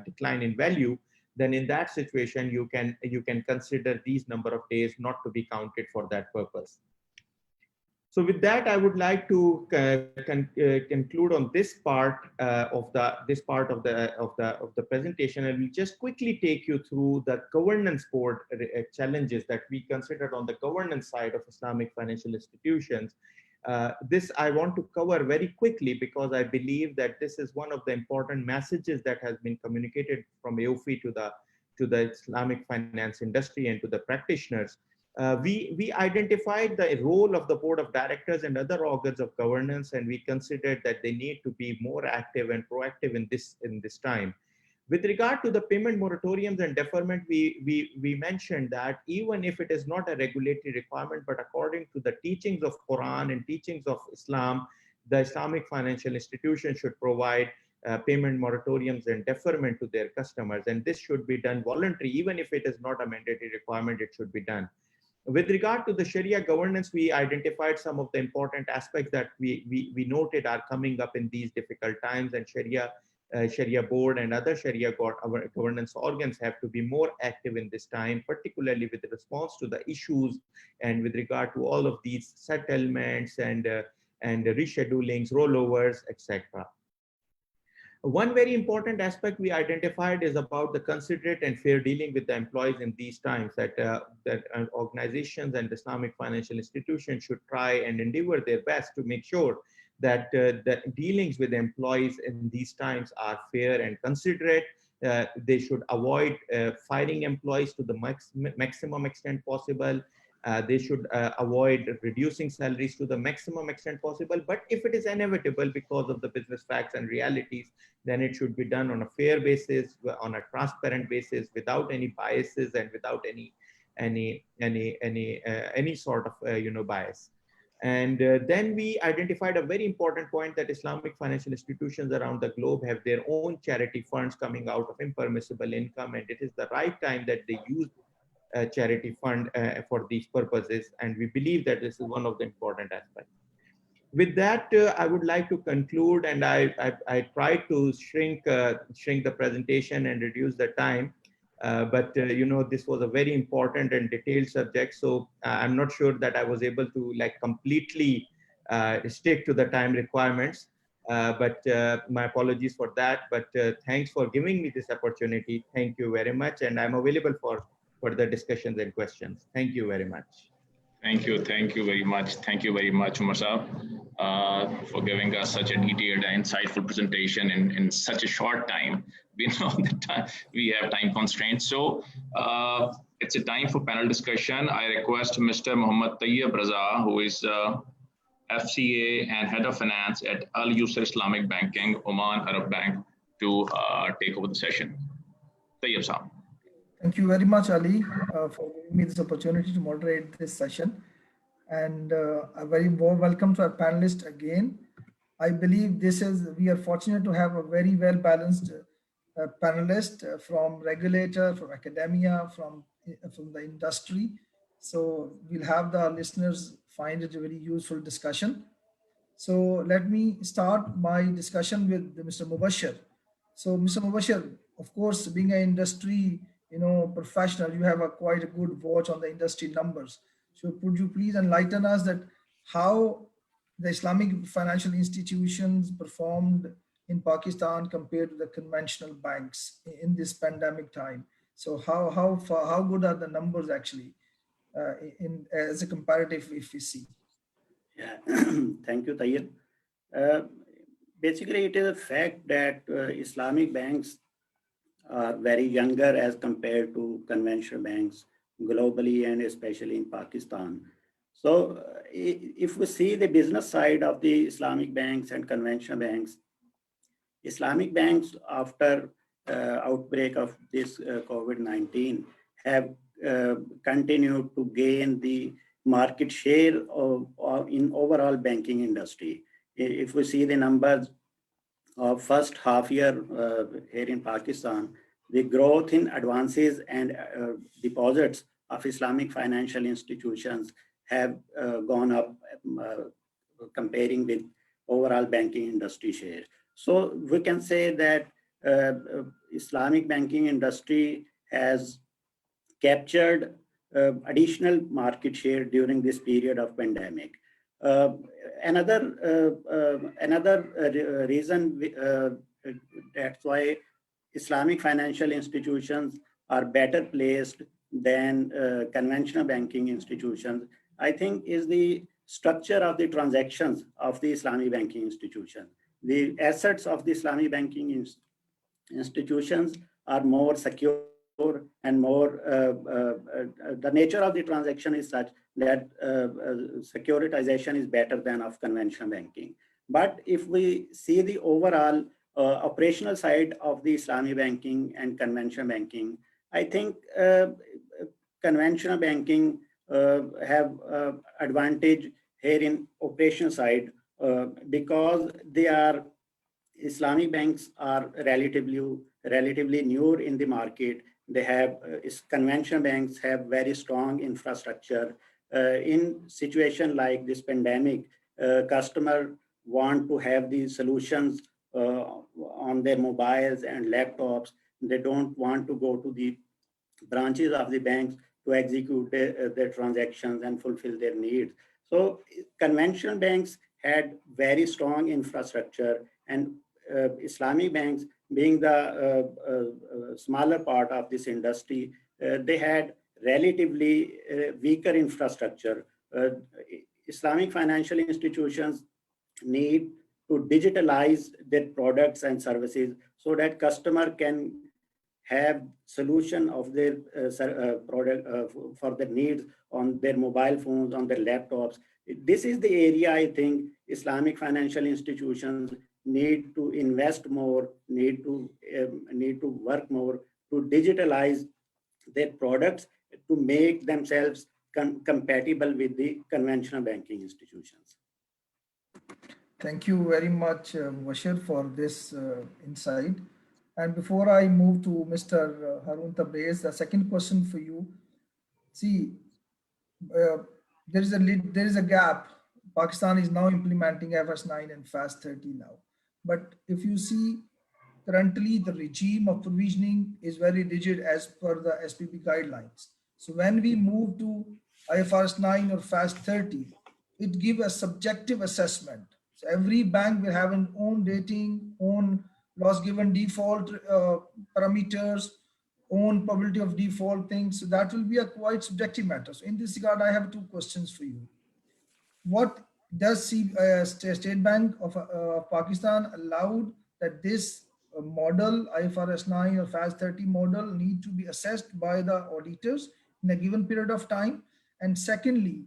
decline in value, then in that situation you can consider these number of days not to be counted for that purpose. So with that, I would like to conclude on this part of the presentation, and we'll just quickly take you through the governance board challenges that we considered on the governance side of Islamic financial institutions. This I want to cover very quickly because I believe that this is one of the important messages that has been communicated from AOFI to the Islamic finance industry and to the practitioners. We identified the role of the board of directors and other organs of governance, and we considered that they need to be more active and proactive in this time. With regard to the payment moratoriums and deferment, we mentioned that even if it is not a regulatory requirement, but according to the teachings of Quran and teachings of Islam, the Islamic financial institution should provide payment moratoriums and deferment to their customers. And this should be done voluntarily, even if it is not a mandatory requirement, it should be done. With regard to the Sharia governance, we identified some of the important aspects that we noted are coming up in these difficult times, and Sharia board and other Sharia governance organs have to be more active in this time, particularly with response to the issues and with regard to all of these settlements and reschedulings, rollovers, etc. One very important aspect we identified is about the considerate and fair dealing with the employees in these times, that organizations and Islamic financial institutions should try and endeavor their best to make sure that the dealings with employees in these times are fair and considerate. They should avoid firing employees to the maximum extent possible. They should avoid reducing salaries to the maximum extent possible. But if it is inevitable because of the business facts and realities, then it should be done on a fair basis, on a transparent basis, without any biases and without any sort of bias. And then we identified a very important point that Islamic financial institutions around the globe have their own charity funds coming out of impermissible income, and it is the right time that they use charity fund for these purposes, and we believe that this is one of the important aspects. with that, I would like to conclude, and I tried to shrink the presentation and reduce the time. But you know, this was a very important and detailed subject, so I'm not sure that I was able to like completely stick to the time requirements. But my apologies for that. But thanks for giving me this opportunity. Thank you very much, and I'm available for further discussions and questions. Thank you very much. Thank you very much. Thank you very much, Umar Saab, for giving us such a detailed and insightful presentation in such a short time. We know that we have time constraints. So it's a time for panel discussion. I request Mr. Muhammad Tayyib Raza, who is FCA and Head of Finance at Al Yusr Islamic Banking, Oman Arab Bank, to take over the session. Tayyib Saab. Thank you very much, Ali, for giving me this opportunity to moderate this session. And a very warm welcome to our panelists again. I believe we are fortunate to have a very well-balanced panelist from regulator, from academia, from the industry. So we'll have the listeners find it a very useful discussion. So let me start my discussion with Mr. Mubashir. So Mr. Mubashir, of course, being an industry professional, you have quite a good watch on the industry numbers. So could you please enlighten us that how the Islamic financial institutions performed in Pakistan compared to the conventional banks in this pandemic time? So how good are the numbers actually as a comparative if we see? Yeah, thank you, Tayyib. Basically, it is a fact that Islamic banks are very younger as compared to conventional banks globally and especially in Pakistan. So if we see the business side of the Islamic banks and conventional banks, Islamic banks after outbreak of this COVID-19 have continued to gain the market share in overall banking industry. If we see the numbers of first half year here in Pakistan, the growth in advances and deposits of Islamic financial institutions have gone up comparing with overall banking industry share. So we can say that Islamic banking industry has captured additional market share during this period of pandemic. Another reason that's why Islamic financial institutions are better placed than conventional banking institutions, I think, is the structure of the transactions of the Islamic banking institution. The assets of the Islamic banking institutions are more secure and more, the nature of the transaction is such that securitization is better than of conventional banking. But if we see the overall operational side of the Islamic banking and conventional banking, I think conventional banking have advantage here in operational side because they are Islamic banks are relatively newer in the market. They have conventional banks have very strong infrastructure. In situation like this pandemic, customer want to have these solutions on their mobiles and laptops. They don't want to go to the branches of the banks to execute their transactions and fulfill their needs. So conventional banks had very strong infrastructure, and Islamic banks, being the smaller part of this industry, they had relatively weaker infrastructure. Islamic financial institutions need to digitalize their products and services so that customer can have solution of their product for their needs on their mobile phones, on their laptops. This is the area I think Islamic financial institutions need to invest more, need to work more to digitalize their products to make themselves compatible with the conventional banking institutions. Thank you very much, Mubashir, for this insight. And before I move to Mr. Harun Tabriz, the second question for you. See, there is a gap. Pakistan is now implementing FAS-9 and FAS-30 now. But if you see, currently the regime of provisioning is very rigid as per the SPP guidelines. So when we move to IFRS 9 or FAS-30, it gives a subjective assessment. So every bank will have an own rating, own loss given default parameters, own probability of default things. So that will be a quite subjective matter. So in this regard, I have two questions for you. What does State Bank of Pakistan allowed that this model, IFRS 9 or FAS-30 model, need to be assessed by the auditors in a given period of time? And secondly,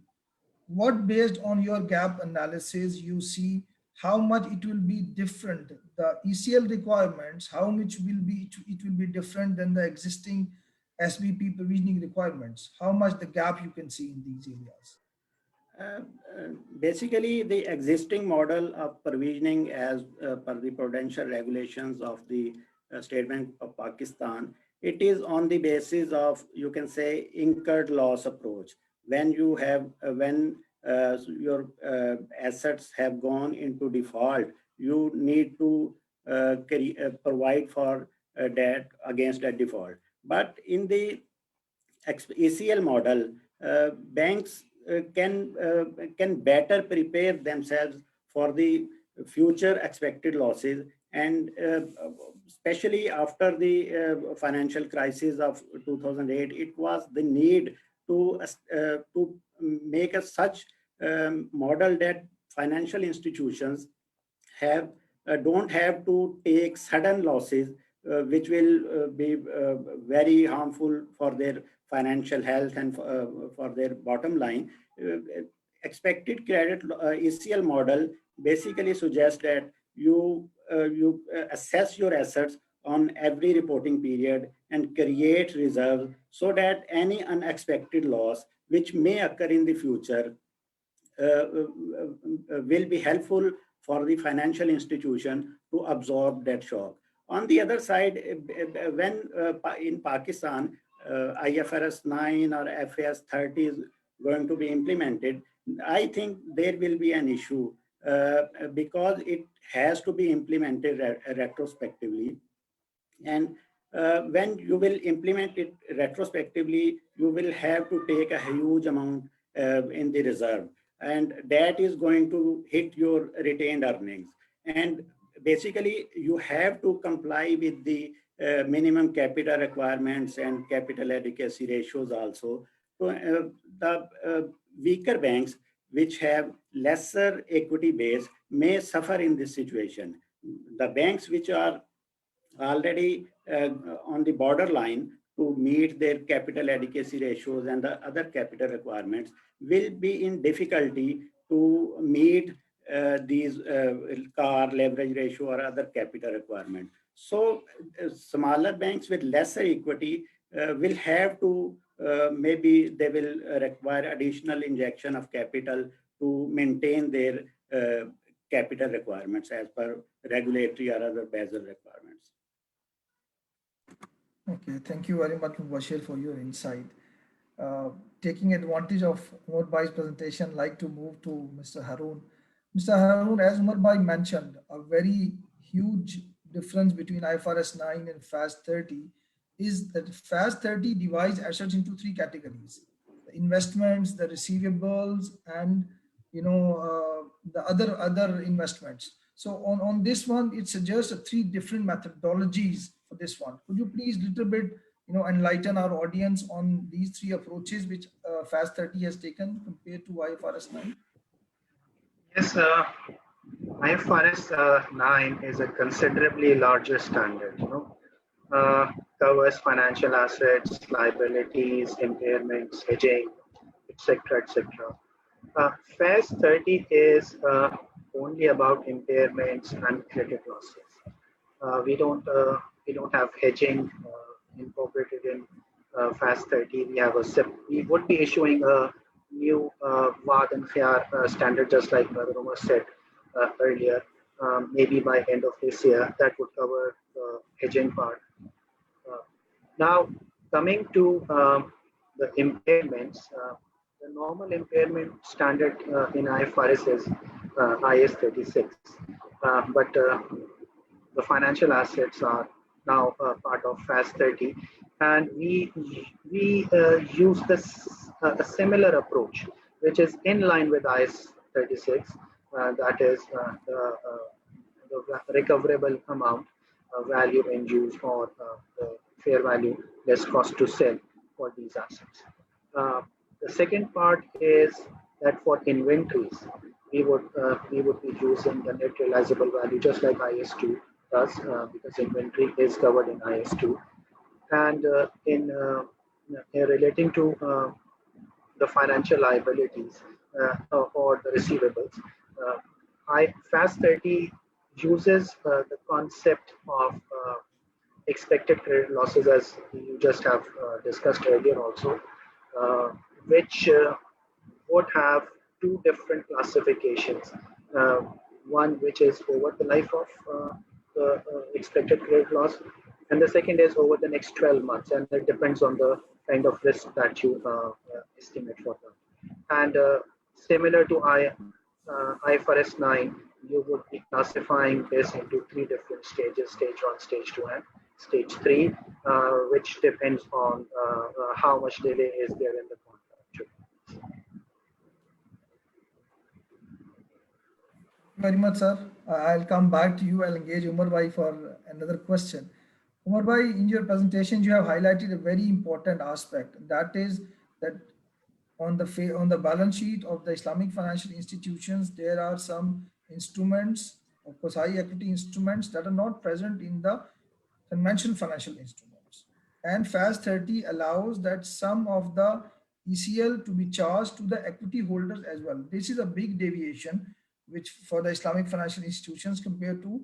what, based on your gap analysis, you see how much it will be different, the ECL requirements, how much will be it will be different than the existing SBP provisioning requirements? How much the gap you can see in these areas? Basically, the existing model of provisioning as per the prudential regulations of the State Bank of Pakistan, it is on the basis of, you can say, incurred loss approach. When you have, when your assets have gone into default, you need to provide for debt against that default. But in the ECL model, banks can better prepare themselves for the future expected losses, and especially after the financial crisis of 2008, it was the need to make a such model that financial institutions have don't have to take sudden losses, which will be very harmful for their financial health and for their bottom line. Expected credit ECL model basically suggests that you assess your assets on every reporting period and create reserves so that any unexpected loss which may occur in the future will be helpful for the financial institution to absorb that shock. On the other side, when in Pakistan, IFRS 9 or FAS-30 is going to be implemented, I think there will be an issue because it has to be implemented retrospectively. And when you will implement it retrospectively, you will have to take a huge amount in the reserve, and that is going to hit your retained earnings. And basically, you have to comply with the minimum capital requirements and capital adequacy ratios also. So the weaker banks, which have lesser equity base, may suffer in this situation. The banks which are already on the borderline to meet their capital adequacy ratios and the other capital requirements will be in difficulty to meet these CAR, leverage ratio, or other capital requirements. So smaller banks with lesser equity will have to, maybe they will require additional injection of capital to maintain their capital requirements as per regulatory or other Basel requirements. Okay, thank you very much, Bashir, for your insight. Taking advantage of Umar Bhai's presentation, I'd like to move to Mr. Haroon. Mr. Haroon, as Umar Bhai mentioned, a very huge difference between IFRS 9 and FAS-30 is that FAS-30 divides assets into three categories: the investments, the receivables, and the other investments. So on this one, it suggests three different methodologies for this one. Could you please little bit enlighten our audience on these three approaches which FAS-30 has taken compared to IFRS 9? Yes, IFRS 9 is a considerably larger standard, covers financial assets, liabilities, impairments, hedging, etc., etc. FAS-30 is only about impairments and credit losses. We don't have hedging incorporated in FAS-30. We would be issuing a new VAD and FIAR standard, just like Brother Umar said earlier, maybe by end of this year. That would cover the hedging part. Now, coming to the impairments, the normal impairment standard in IFRS is IS 36, but the financial assets are now part of FAS-30, and we use this a similar approach, which is in line with IS 36. That is the recoverable amount, value in use, or the fair value less cost to sell for these assets. The second part is that for inventories, we would be using the net realizable value just like IS2 does, because inventory is covered in IS2. And in relating to the financial liabilities or the receivables, FAS-30 uses the concept of expected credit losses, as you just have discussed earlier also, which would have two different classifications. One which is over the life of the expected credit loss, and the second is over the next 12 months, and it depends on the kind of risk that you estimate for them. And similar to IFRS 9, you would be classifying this into three different stages: stage 1, stage 2, and stage 3, which depends on how much delay is there in the contract. Very much, sir. I'll come back to you. I'll engage Umar Bhai for another question. Umar Bhai, in your presentation, you have highlighted a very important aspect. That is that on the balance sheet of the Islamic financial institutions, there are some instruments, of course, high equity instruments that are not present in the conventional financial instruments. And FAS-30 allows that some of the ECL to be charged to the equity holders as well. This is a big deviation which for the Islamic financial institutions compared to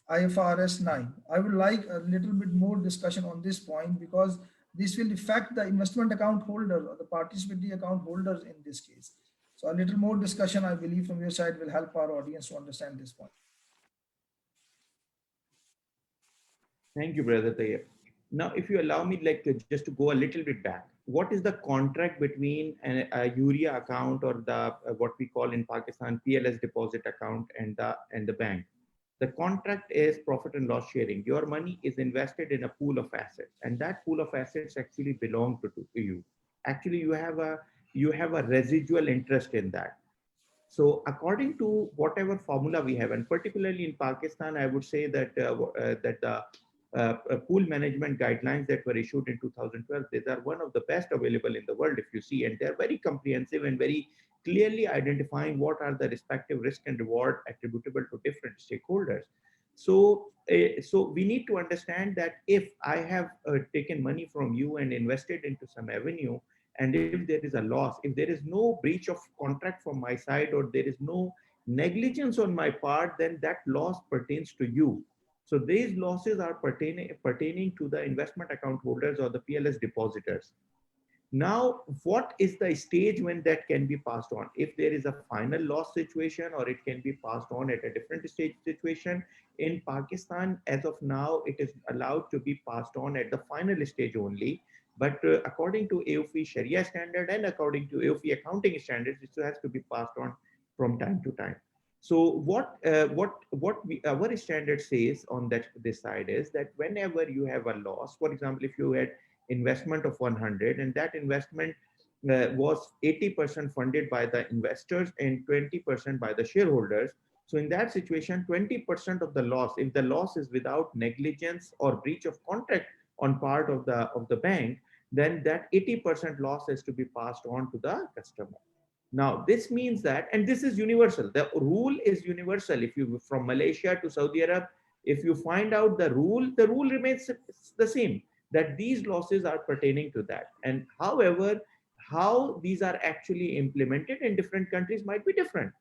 IFRS 9. I would like a little bit more discussion on this point, because this will affect the investment account holder or the participating account holders in this case. So a little more discussion, I believe, from your side will help our audience to understand this point. Thank you, Brother Tayyip. Now, if you allow me, just to go a little bit back, what is the contract between a urea account, or the what we call in Pakistan PLS deposit account, and the bank? The contract is profit and loss sharing. Your money is invested in a pool of assets, and that pool of assets actually belong to you. Actually, you have a residual interest in that. So according to whatever formula we have, and particularly in Pakistan, I would say that the pool management guidelines that were issued in 2012, these are one of the best available in the world, if you see, and they're very comprehensive and very clearly identifying what are the respective risk and reward attributable to different stakeholders. So, so we need to understand that if I have taken money from you and invested into some avenue, and if there is a loss, if there is no breach of contract from my side, or there is no negligence on my part, then that loss pertains to you. So these losses are pertaining to the investment account holders or the PLS depositors. Now, what is the stage when that can be passed on? If there is a final loss situation, or it can be passed on at a different stage situation. In Pakistan, as of now, it is allowed to be passed on at the final stage only. But according to AOFI Sharia standard and according to AOFI accounting standards, it has to be passed on from time to time. So what our standard says on this side is that whenever you have a loss, for example, if you had investment of 100 and that investment was 80% funded by the investors and 20% by the shareholders. So in that situation, 20% of the loss, if the loss is without negligence or breach of contract on part of the bank, then that 80% loss has to be passed on to the customer. Now, this means that, and this is universal, the rule is universal. If you from Malaysia to Saudi Arabia, if you find out the rule remains the same, that these losses are pertaining to that. And however, how these are actually implemented in different countries might be different.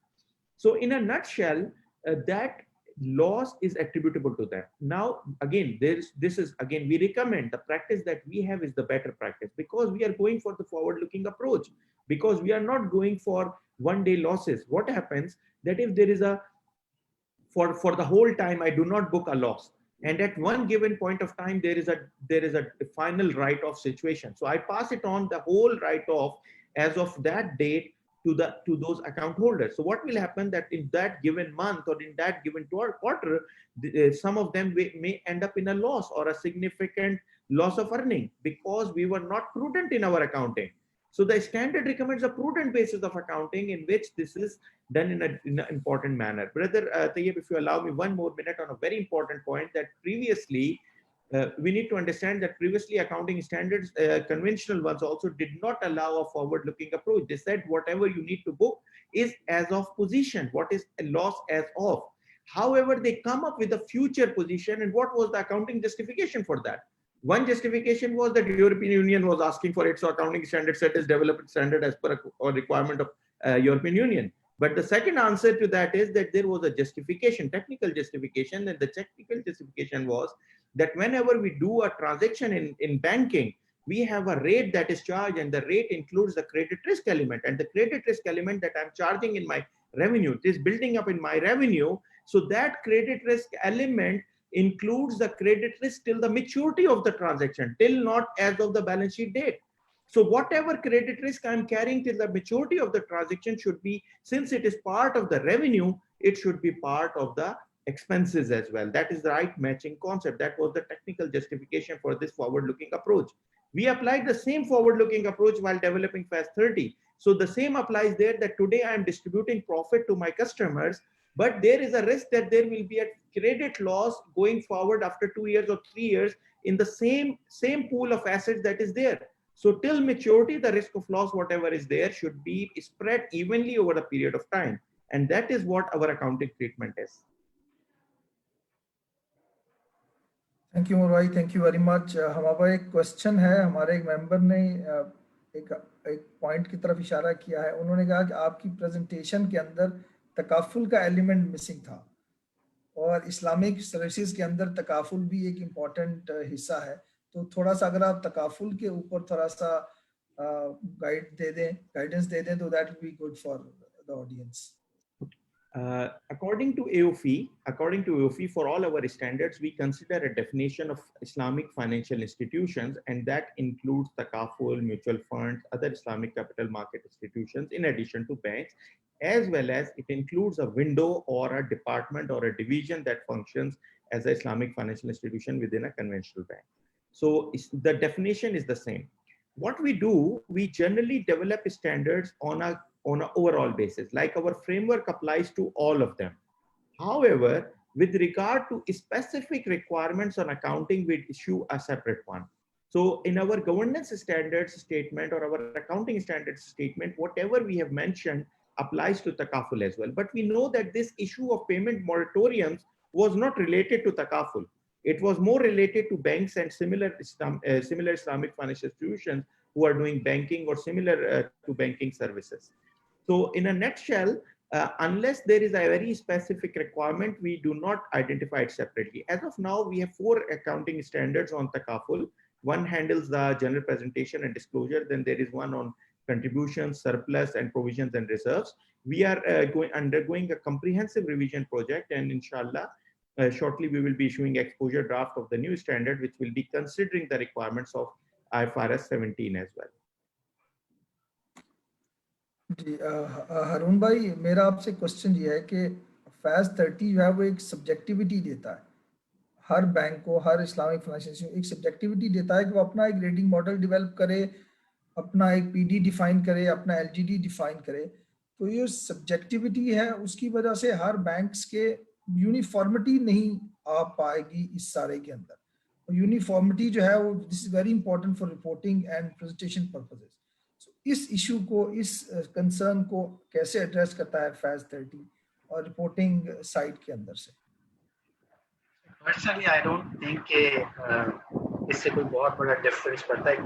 So in a nutshell, that loss is attributable to that. Now, again, we recommend the practice that we have is the better practice, because we are going for the forward-looking approach, because we are not going for one-day losses. What happens that if there is for the whole time, I do not book a loss, and at one given point of time, there is a final write-off situation. So I pass it on the whole write-off as of that date to those account holders. So what will happen that in that given month or in that given quarter, some of them may end up in a loss or a significant loss of earning because we were not prudent in our accounting. So the standard recommends a prudent basis of accounting in which this is done in an important manner. Brother Tayyib, if you allow me 1 more minute on a very important point, that previously we need to understand that previously accounting standards, conventional ones also did not allow a forward-looking approach. They said whatever you need to book is as of position, what is a loss as of. However, they come up with a future position, and what was the accounting justification for that? One justification was that the European Union was asking for it, so accounting standard set is developed standard as per a requirement of European Union. But the second answer to that is that there was a justification, technical justification, and the technical justification was that whenever we do a transaction in banking, we have a rate that is charged, and the rate includes the credit risk element, and the credit risk element that I'm charging in my revenue, it is building up in my revenue. So that credit risk element includes the credit risk till the maturity of the transaction, till not as of the balance sheet date. So whatever credit risk I'm carrying till the maturity of the transaction should be, since it is part of the revenue, it should be part of the expenses as well. That is the right matching concept. That was the technical justification for this forward-looking approach. We applied the same forward-looking approach while developing FAS-30. So the same applies there, that today I am distributing profit to my customers, but there is a risk that there will be a credit loss going forward after 2 years or 3 years in the same pool of assets that is there. So till maturity, the risk of loss, whatever is there, should be spread evenly over a period of time. And that is what our accounting treatment is. Thank you भाई, thank you very much. हमारा एक question है, हमारे एक member ने एक point की तरफ इशारा किया है. उन्होंने कहा कि आपकी प्रेजेंटेशन के अंदर तकाफुल का एलिमेंट मिसिंग था, और इस्लामिक सर्विसेज के अंदर तकाफुल भी एक इम्पॉर्टेंट हिस्सा है. तो थोड़ा सा अगर आप तकाफुल के ऊपर थोड़ा सा गाइडेंस दे दें तो that will be good for the audience. According to AOFI, for all our standards, we consider a definition of Islamic financial institutions, and that includes takaful, mutual funds, other Islamic capital market institutions, in addition to banks, as well as it includes a window or a department or a division that functions as an Islamic financial institution within a conventional bank. So the definition is the same. What we do, we generally develop standards on an overall basis, like our framework applies to all of them. However, with regard to specific requirements on accounting, we issue a separate one. So in our governance standards statement or our accounting standards statement, whatever we have mentioned applies to takaful as well. But we know that this issue of payment moratoriums was not related to takaful. It was more related to banks and similar Islamic financial institutions who are doing banking or similar to banking services. So in a nutshell, unless there is a very specific requirement, we do not identify it separately. As of now, we have 4 accounting standards on takaful. One handles the general presentation and disclosure. Then there is one on contributions, surplus, and provisions and reserves. We are undergoing a comprehensive revision project, and inshallah, shortly we will be issuing exposure draft of the new standard, which will be considering the requirements of IFRS 17 as well. जी हारून भाई, मेरा आपसे question ये है कि FAS-30 जो है वो एक सब्जेक्टिविटी देता है हर बैंक को, हर इस्लामिक फाइनेंशियल इंस्टीट्यूशन एक सब्जेक्टिविटी देता है कि वो अपना एक रेटिंग मॉडल डेवलप करे, अपना एक PD डिफाइन करे, अपना LGD डिफाइन करे. तो ये सब्जेक्टिविटी है, उसकी वजह से हर बैंक्स के यूनिफॉर्मिटी नहीं आ पाएगी इस सारे के अंदर. यूनिफॉर्मिटी जो है वो this is very important for reporting and presentation purposes. इस इशू को, इस कंसर्न को कैसे एड्रेस करता है FAS-30 और रिपोर्टिंग साइड के अंदर से? पर्सनली आई डोंट थिंक कि इससे कोई बहुत बड़ा डिफरेंस पड़ता है.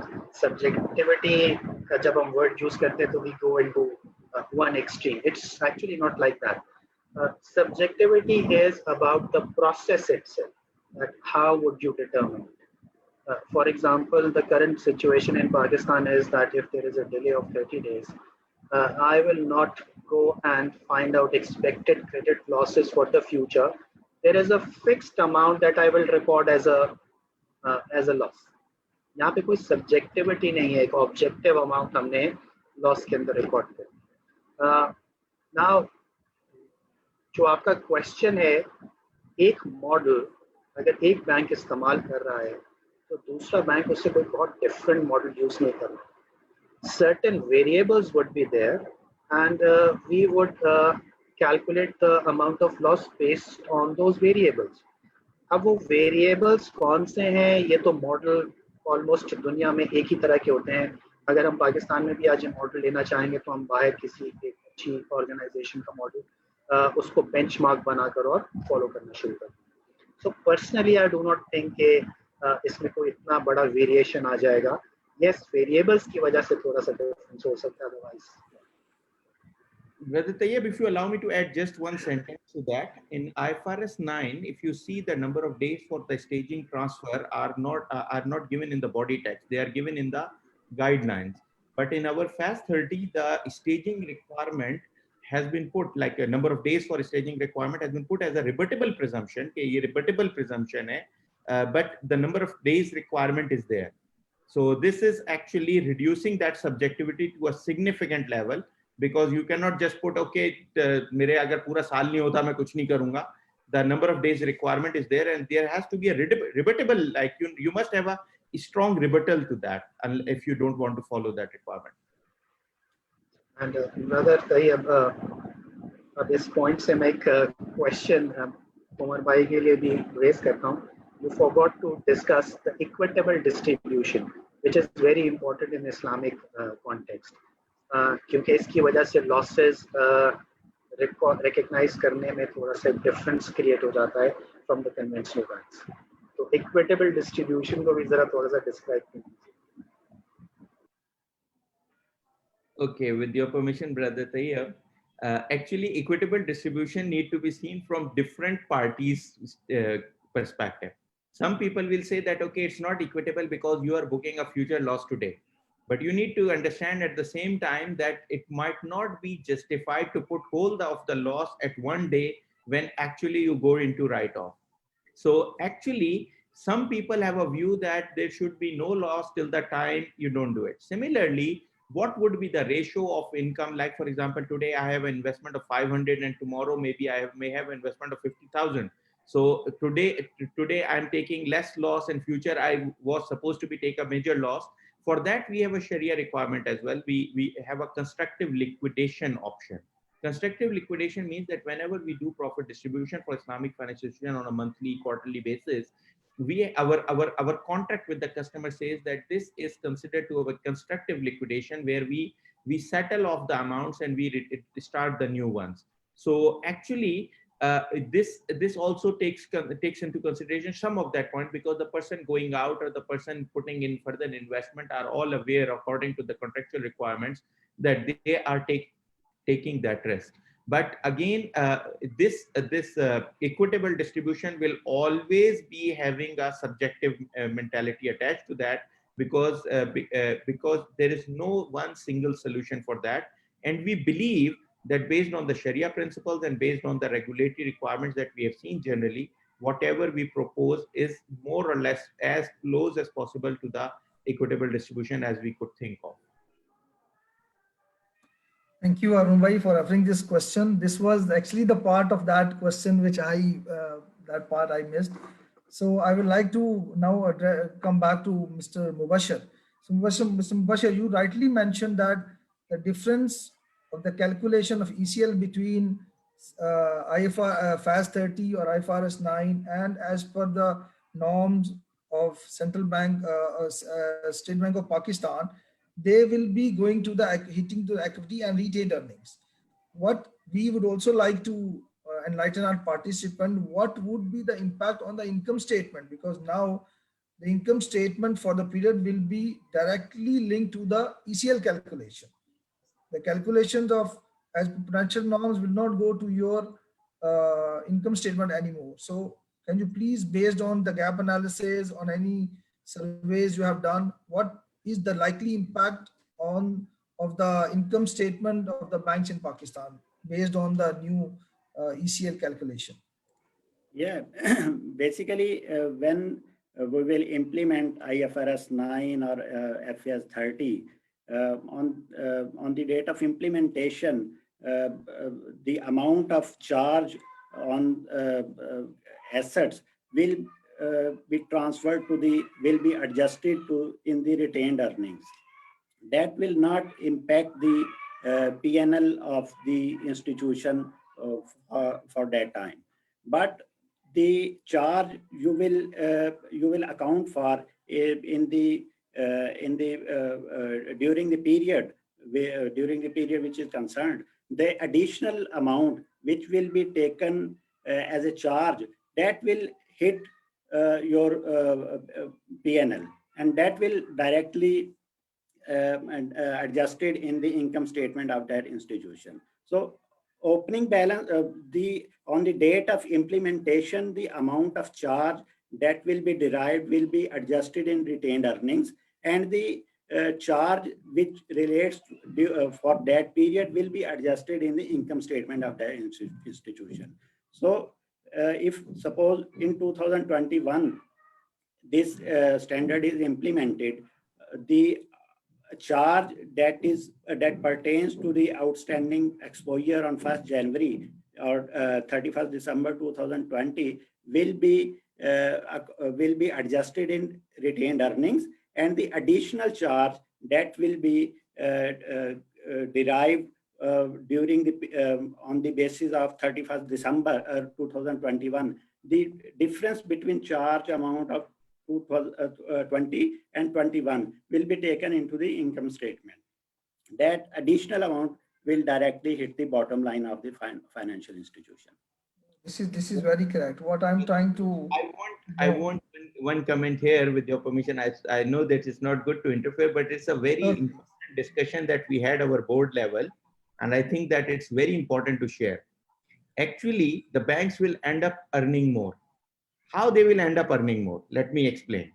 सब्जेक्टिविटी का जब हम वर्ड यूज करते हैं तो we go into one extreme. It's actually not like that. Subjectivity is about the process itself. That how would you determine it? For example, the current situation in Pakistan is that if there is a delay of 30 days, I will not go and find out expected credit losses for the future. There is a fixed amount that I will record as a loss. यहाँ पे कोई subjectivity नहीं है. एक objective amount हमने loss के अंदर record करें। नाउ जो आपका क्वेश्चन है, एक मॉडल अगर एक बैंक इस्तेमाल कर रहा है तो दूसरा बैंक उससे कोई बहुत डिफरेंट मॉडल यूज नहीं कर रहा। Certain variables would be there, and we would calculate the amount of loss based on those variables. अब वो वेरिएबल्स कौन से हैं, ये तो मॉडल ऑलमोस्ट दुनिया में एक ही तरह के होते हैं। अगर हम पाकिस्तान में भी आज मॉडल लेना चाहेंगे तो हम बाहर किसी एक अच्छी ऑर्गेनाइजेशन का मॉडल उसको बेंचमार्क बनाकर और फॉलो करना शुरू कर। So personally I do not think कि इसमें कोई इतना बड़ा वेरिएशन आ जाएगा। यस, वेरिएबल्स की वजह से थोड़ा सा डिफरेंस हो सकता है, otherwise. Brother Tayyab, if you allow me to add just one sentence to that, in IFRS 9, if you see the number of days for the staging transfer are not given in the body text, they are given in the guidelines. But in our FAS-30, the staging requirement has been put, like a number of days for staging requirement has been put as a rebuttable presumption. कि ये rebuttable presumption है, but the number of days requirement is there. So this is actually reducing that subjectivity to a significant level. Because you cannot just put, okay, मेरे अगर पूरा साल नहीं होता मैं कुछ नहीं करूँगा. The number of days requirement is there, and there has to be a rebuttable, like you must have a strong rebuttal to that, if you don't want to follow that requirement. And brother Tayyab, अब इस point से मैं एक question Umar भाई के लिए भी raise करता हूँ. You forgot to discuss the equitable distribution, which is very important in Islamic context. क्योंकि इसकी वजह से लॉसेस रिकॉग्नाइज करने में थोड़ा सा डिफरेंस क्रिएट हो जाता है फ्रॉम द कन्वेंशनल बैंक्स। तो इक्विटेबल डिस्ट्रीब्यूशन को भी जरा थोड़ा सा डिस्क्राइब कीजिए। Okay, with your permission, Brother Tayyab, actually equitable distribution need to be seen from different parties' perspective. Some people will say that, okay, it's not equitable because you are booking a future loss today. But you need to understand at the same time that it might not be justified to put hold of the loss at one day when actually you go into write-off. So actually, some people have a view that there should be no loss till the time you don't do it. Similarly, what would be the ratio of income? Like, for example, today I have an investment of 500 and tomorrow maybe I may have an investment of 50,000. So today I'm taking less loss, and future I was supposed to be take a major loss. For that, we have a Sharia requirement as well. We have a constructive liquidation option. Constructive liquidation means that whenever we do profit distribution for Islamic financial institution on a monthly, quarterly basis, our contract with the customer says that this is considered to a constructive liquidation where we settle off the amounts and we start the new ones. So actually, this also takes into consideration some of that point, because the person going out or the person putting in further investment are all aware, according to the contractual requirements, that they are taking that risk. But again, this equitable distribution will always be having a subjective mentality attached to that, because there is no one single solution for that. And we believe that based on the Sharia principles and based on the regulatory requirements that we have seen generally, whatever we propose is more or less as close as possible to the equitable distribution as we could think of. Thank you, Arun Bhai, for answering this question. This was actually the part of that question which that part I missed. So I would like to now come back to Mr. Mubashir. So Mr. Mubashir, you rightly mentioned that the difference of the calculation of ECL between FAS-30 or IFRS 9 and as per the norms of Central Bank, State Bank of Pakistan, they will be going to the hitting to the equity and retained earnings. What we would also like to enlighten our participant, what would be the impact on the income statement? Because now the income statement for the period will be directly linked to the ECL calculation. The calculations of as prudential norms will not go to your income statement anymore. So can you please, based on the gap analysis, on any surveys you have done, what is the likely impact of the income statement of the banks in Pakistan based on the new ECL calculation? Yeah, basically when we will implement IFRS 9 or FAS 30, On the date of implementation, the amount of charge on assets will be transferred to will be adjusted to in the retained earnings. That will not impact the PNL of the institution for that time. But the charge you will account for during the period which is concerned. The additional amount which will be taken as a charge, that will hit your PNL, and that will directly adjusted in the income statement of that institution. So opening balance, on the date of implementation, the amount of charge that will be derived will be adjusted in retained earnings, and the charge which relates to, for that period will be adjusted in the income statement of that institution. So if suppose in 2021 this standard is implemented, the charge that pertains to the outstanding exposure on 1st January or 31st December 2020 will be adjusted in retained earnings, and the additional charge that will be derived during the on the basis of 31st December 2021, the difference between charge amount of 2020 and 21 will be taken into the income statement. That additional amount will directly hit the bottom line of the financial institution. This is very correct. What I'm trying to I want one comment here with your permission. I know that it's not good to interfere, but it's a very important discussion that we had our board level, and I think that it's very important to share. Actually, the banks will end up earning more. How they will end up earning more? Let me explain.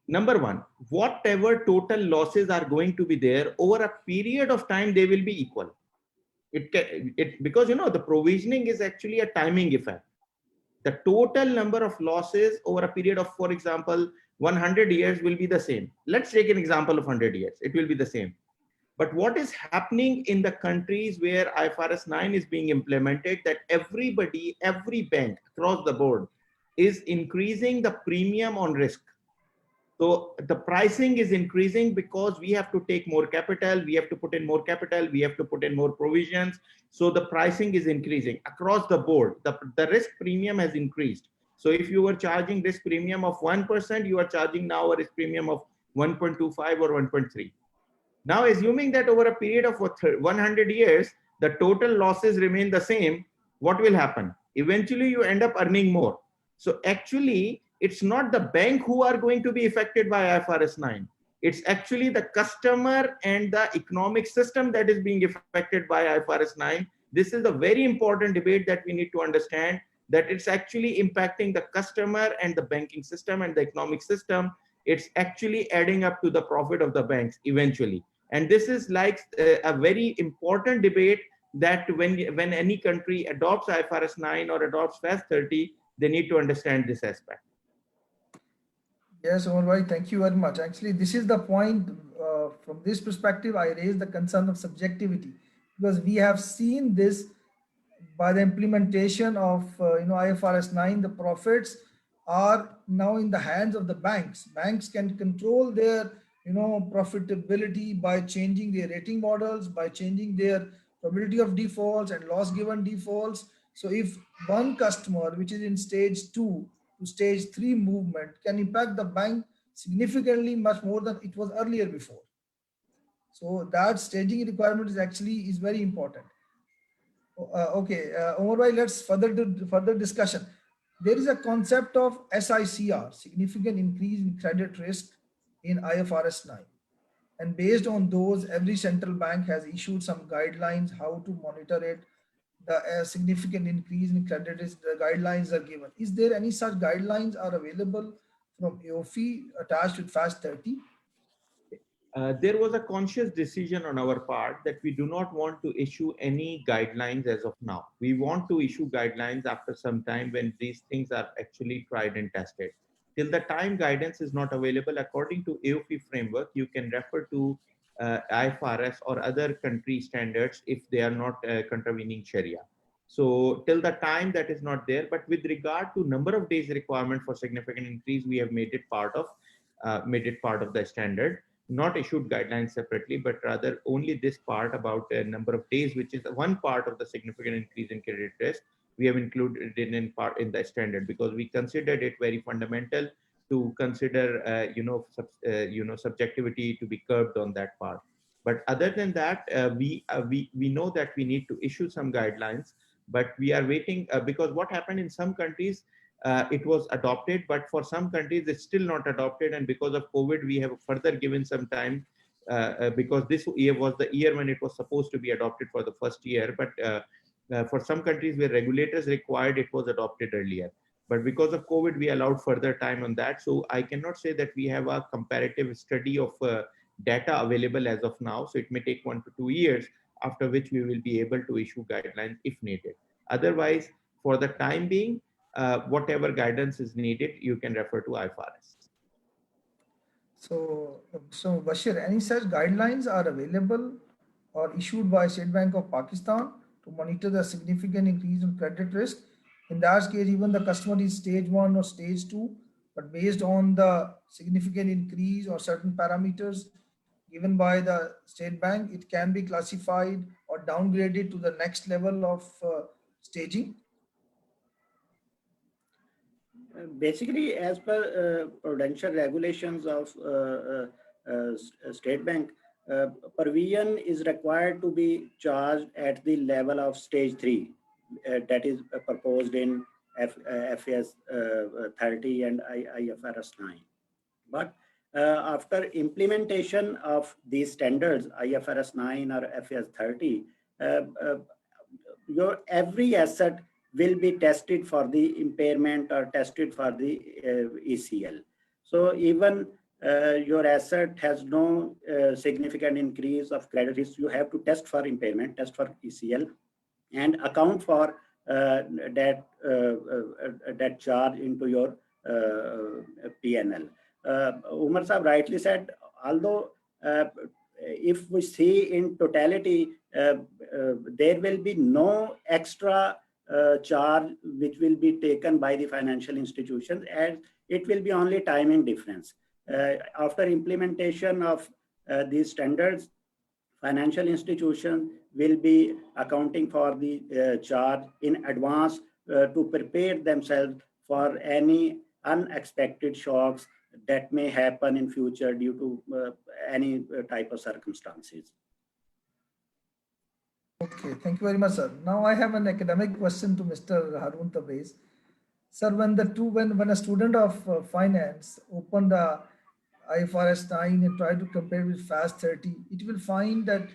Number one, whatever total losses are going to be there over a period of time, they will be equal. Because the provisioning is actually a timing effect. The total number of losses over a period of, for example, 100 years will be the same. Let's take an example of 100 years. It will be the same. But what is happening in the countries where IFRS 9 is being implemented, that every bank across the board is increasing the premium on risk. So the pricing is increasing because we have to take more capital, we have to put in more capital, we have to put in more provisions. So the pricing is increasing across the board. The risk premium has increased. So if you were charging risk premium of 1%, you are charging now a risk premium of 1.25 or 1.3. Now, assuming that over a period of 100 years, the total losses remain the same, what will happen? Eventually, you end up earning more. So actually, it's not the bank who are going to be affected by IFRS 9. It's actually the customer and the economic system that is being affected by IFRS 9. This is a very important debate that we need to understand, that it's actually impacting the customer and the banking system and the economic system. It's actually adding up to the profit of the banks eventually. And this is like a very important debate, that when any country adopts IFRS 9 or adopts FAS-30, they need to understand this aspect. Yes, all right. Thank you very much. Actually, this is the point. From this perspective, I raise the concern of subjectivity, because we have seen this by the implementation of IFRS 9. The profits are now in the hands of the banks. Banks can control their profitability by changing their rating models, by changing their probability of defaults and loss given defaults. So if one customer which is in stage 2 to stage 3 movement can impact the bank significantly much more than it was earlier before. So that staging requirement is very important. Okay, Omar bhai, let's further discussion. There is a concept of SICR, significant increase in credit risk, in IFRS 9. And based on those, every central bank has issued some guidelines how to monitor it. The significant increase in credit risk, the guidelines are given. Is there any such guidelines are available from AOFI attached with FAS-30? There was a conscious decision on our part that we do not want to issue any guidelines as of now. We want to issue guidelines after some time when these things are actually tried and tested. Till the time guidance is not available according to AOFI framework, you can refer to IFRS or other country standards if they are not contravening Sharia. So till the time that is not there, but with regard to number of days requirement for significant increase, we have made it part of the standard, not issued guidelines separately, but rather only this part about a number of days, which is one part of the significant increase in credit risk. We have included it in part in the standard because we considered it very fundamental to consider, subjectivity to be curbed on that part. But other than that, we know that we need to issue some guidelines, but we are waiting because what happened in some countries, it was adopted, but for some countries it's still not adopted, and because of COVID, we have further given some time because this year was the year when it was supposed to be adopted for the first year, but for some countries where regulators required, it was adopted earlier. But because of COVID, we allowed further time on that. So I cannot say that we have a comparative study of data available as of now. So it may take 1 to 2 years, after which we will be able to issue guidelines if needed. Otherwise, for the time being, whatever guidance is needed, you can refer to IFRS. So Bashir, any such guidelines are available or issued by State Bank of Pakistan to monitor the significant increase in credit risk? In that case, even the customer is stage 1 or stage 2, but based on the significant increase or certain parameters given by the State Bank, it can be classified or downgraded to the next level of staging. Basically, as per prudential regulations of State Bank, provision is required to be charged at the level of stage 3. That is proposed in FAS-30 and IFRS 9. But after implementation of these standards, IFRS 9 or FAS-30, your every asset will be tested for the impairment or tested for the ECL. So even your asset has no significant increase of credit risk, you have to test for impairment, test for ECL, and account for that charge into your PNL. Umar Sahab rightly said, although if we see in totality, there will be no extra charge which will be taken by the financial institutions, and it will be only timing difference. After implementation of these standards, financial institutions will be accounting for the charge in advance to prepare themselves for any unexpected shocks that may happen in future due to any type of circumstances. Okay, thank you very much, sir. Now I have an academic question to Mr. Harun Tabriz. Sir, when a student of finance open the IFRS 9 and try to compare with FAS-30, it will find that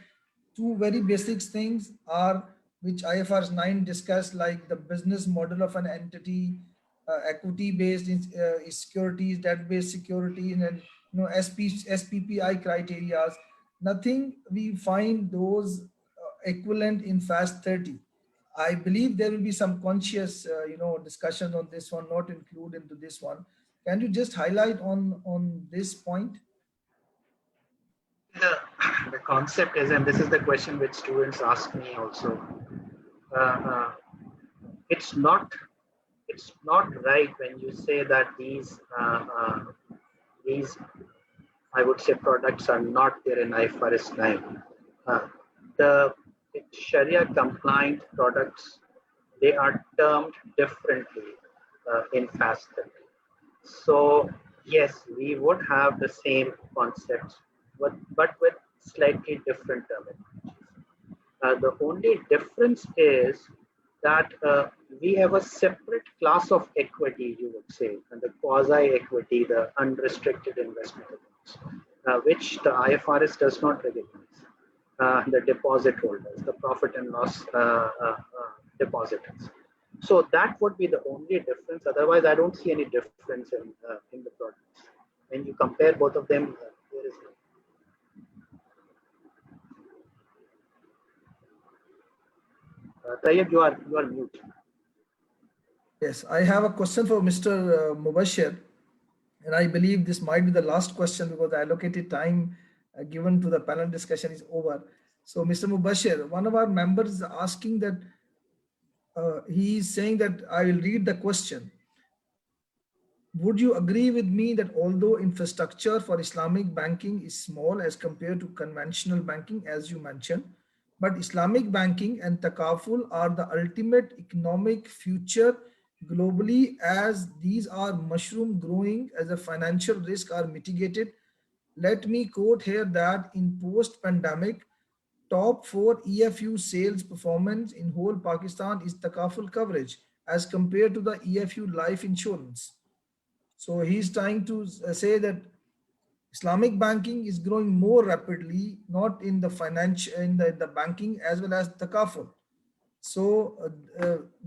two very basic things are which IFRS 9 discuss, like the business model of an entity, equity-based securities, debt-based securities, and SPPI criteria. Nothing we find those equivalent in FAS-30. I believe there will be some conscious, discussion on this one, not included into this one. Can you just highlight on this point? The concept is, and this is the question which students ask me also. It's not right when you say that these I would say products are not there in IFRS 9. The Sharia compliant products, they are termed differently in FAS-30. So yes, we would have the same concepts, but with slightly different terminologies. The only difference is that we have a separate class of equity, you would say, and the quasi-equity, the unrestricted investment accounts, which the IFRS does not recognize. The deposit holders, the profit and loss depositors. So that would be the only difference. Otherwise, I don't see any difference in the products. When you compare both of them, there is no. Tayyib, you are mute. Yes, I have a question for Mr. Mubashir, and I believe this might be the last question because the allocated time given to the panel discussion is over. So Mr. Mubashir, one of our members is asking that, he is saying that I will read the question. Would you agree with me that although infrastructure for Islamic banking is small as compared to conventional banking, as you mentioned, but Islamic banking and takaful are the ultimate economic future globally, as these are mushroom growing as the financial risk are mitigated? Let me quote here that in post-pandemic, top 4 EFU sales performance in whole Pakistan is takaful coverage as compared to the EFU life insurance. So he's trying to say that Islamic banking is growing more rapidly, not in the financial, in the banking as well as takaful. So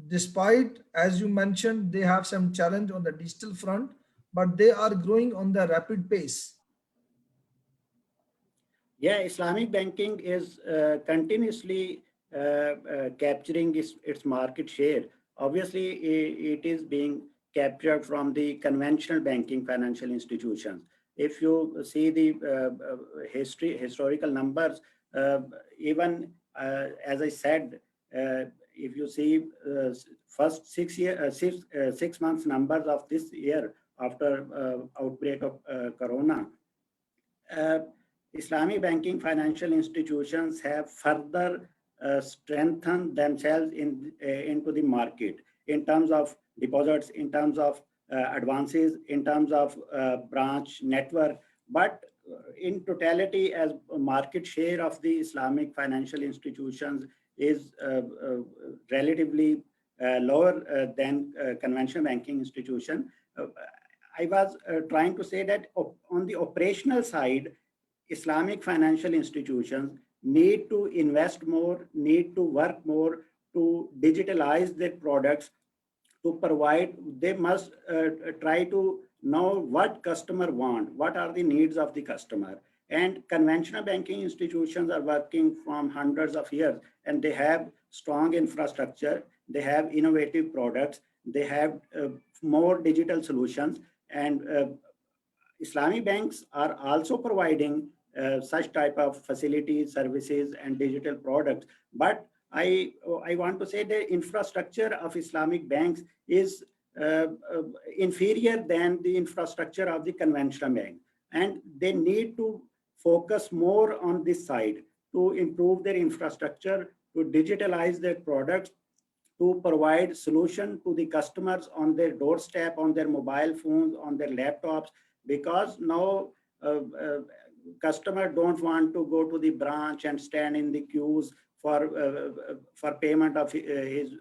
despite, as you mentioned, they have some challenge on the digital front, but they are growing on the rapid pace. Yeah, Islamic banking is continuously capturing its market share. Obviously, it is being captured from the conventional banking financial institutions. If you see the historical numbers, even as I said, if you see first 6 months numbers of this year after outbreak of Corona, Islamic banking financial institutions have further strengthened themselves into the market in terms of deposits, in terms of advances, in terms of branch network. But in totality, as market share of the Islamic financial institutions is relatively lower than conventional banking institution. I was trying to say that on the operational side, Islamic financial institutions need to invest more, need to work more to digitalize their products, to provide. They must try to know what customer want, what are the needs of the customer. And conventional banking institutions are working from hundreds of years, and they have strong infrastructure, they have innovative products, they have more digital solutions, and Islamic banks are also providing such type of facilities, services, and digital products. But I want to say the infrastructure of Islamic banks is inferior than the infrastructure of the conventional bank. And they need to focus more on this side to improve their infrastructure, to digitalize their products, to provide solution to the customers on their doorstep, on their mobile phones, on their laptops, because now customer don't want to go to the branch and stand in the queues for payment of his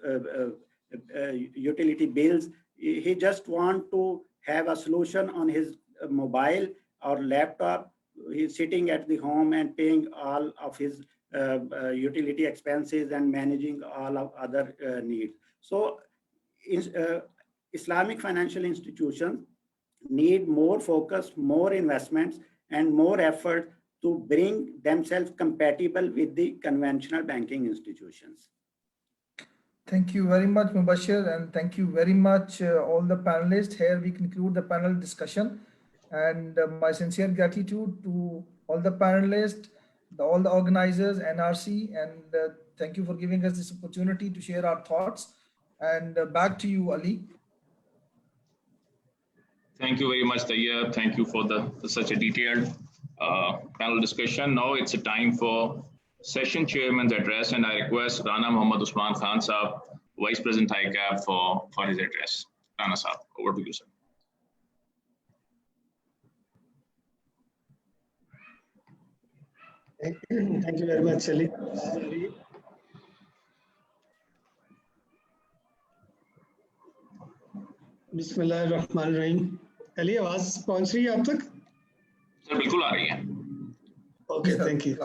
utility bills. He just want to have a solution on his mobile or laptop. He's sitting at the home and paying all of his utility expenses and managing all of other needs. So Islamic financial institutions need more focus, more investments, and more effort to bring themselves compatible with the conventional banking institutions. Thank you very much, Mubashir, and thank you very much all the panelists. Here we conclude the panel discussion, and my sincere gratitude to all the panelists, all the organizers, NRC, and thank you for giving us this opportunity to share our thoughts. And back to you, Ali. Thank you very much, Tayyab. Thank you for such a detailed panel discussion. Now it's a time for session chairman's address, and I request Rana Muhammad Usman Khan Saab, Vice President ICAP, for his address. Rana Saab, over to you, sir. Thank you very much, Ali. बिस्मिल्लाहिर्रहमानिर्रहीम। अली आवाज पहुंच रही है आप तक? Sir बिल्कुल आ रही है। Okay, thank you.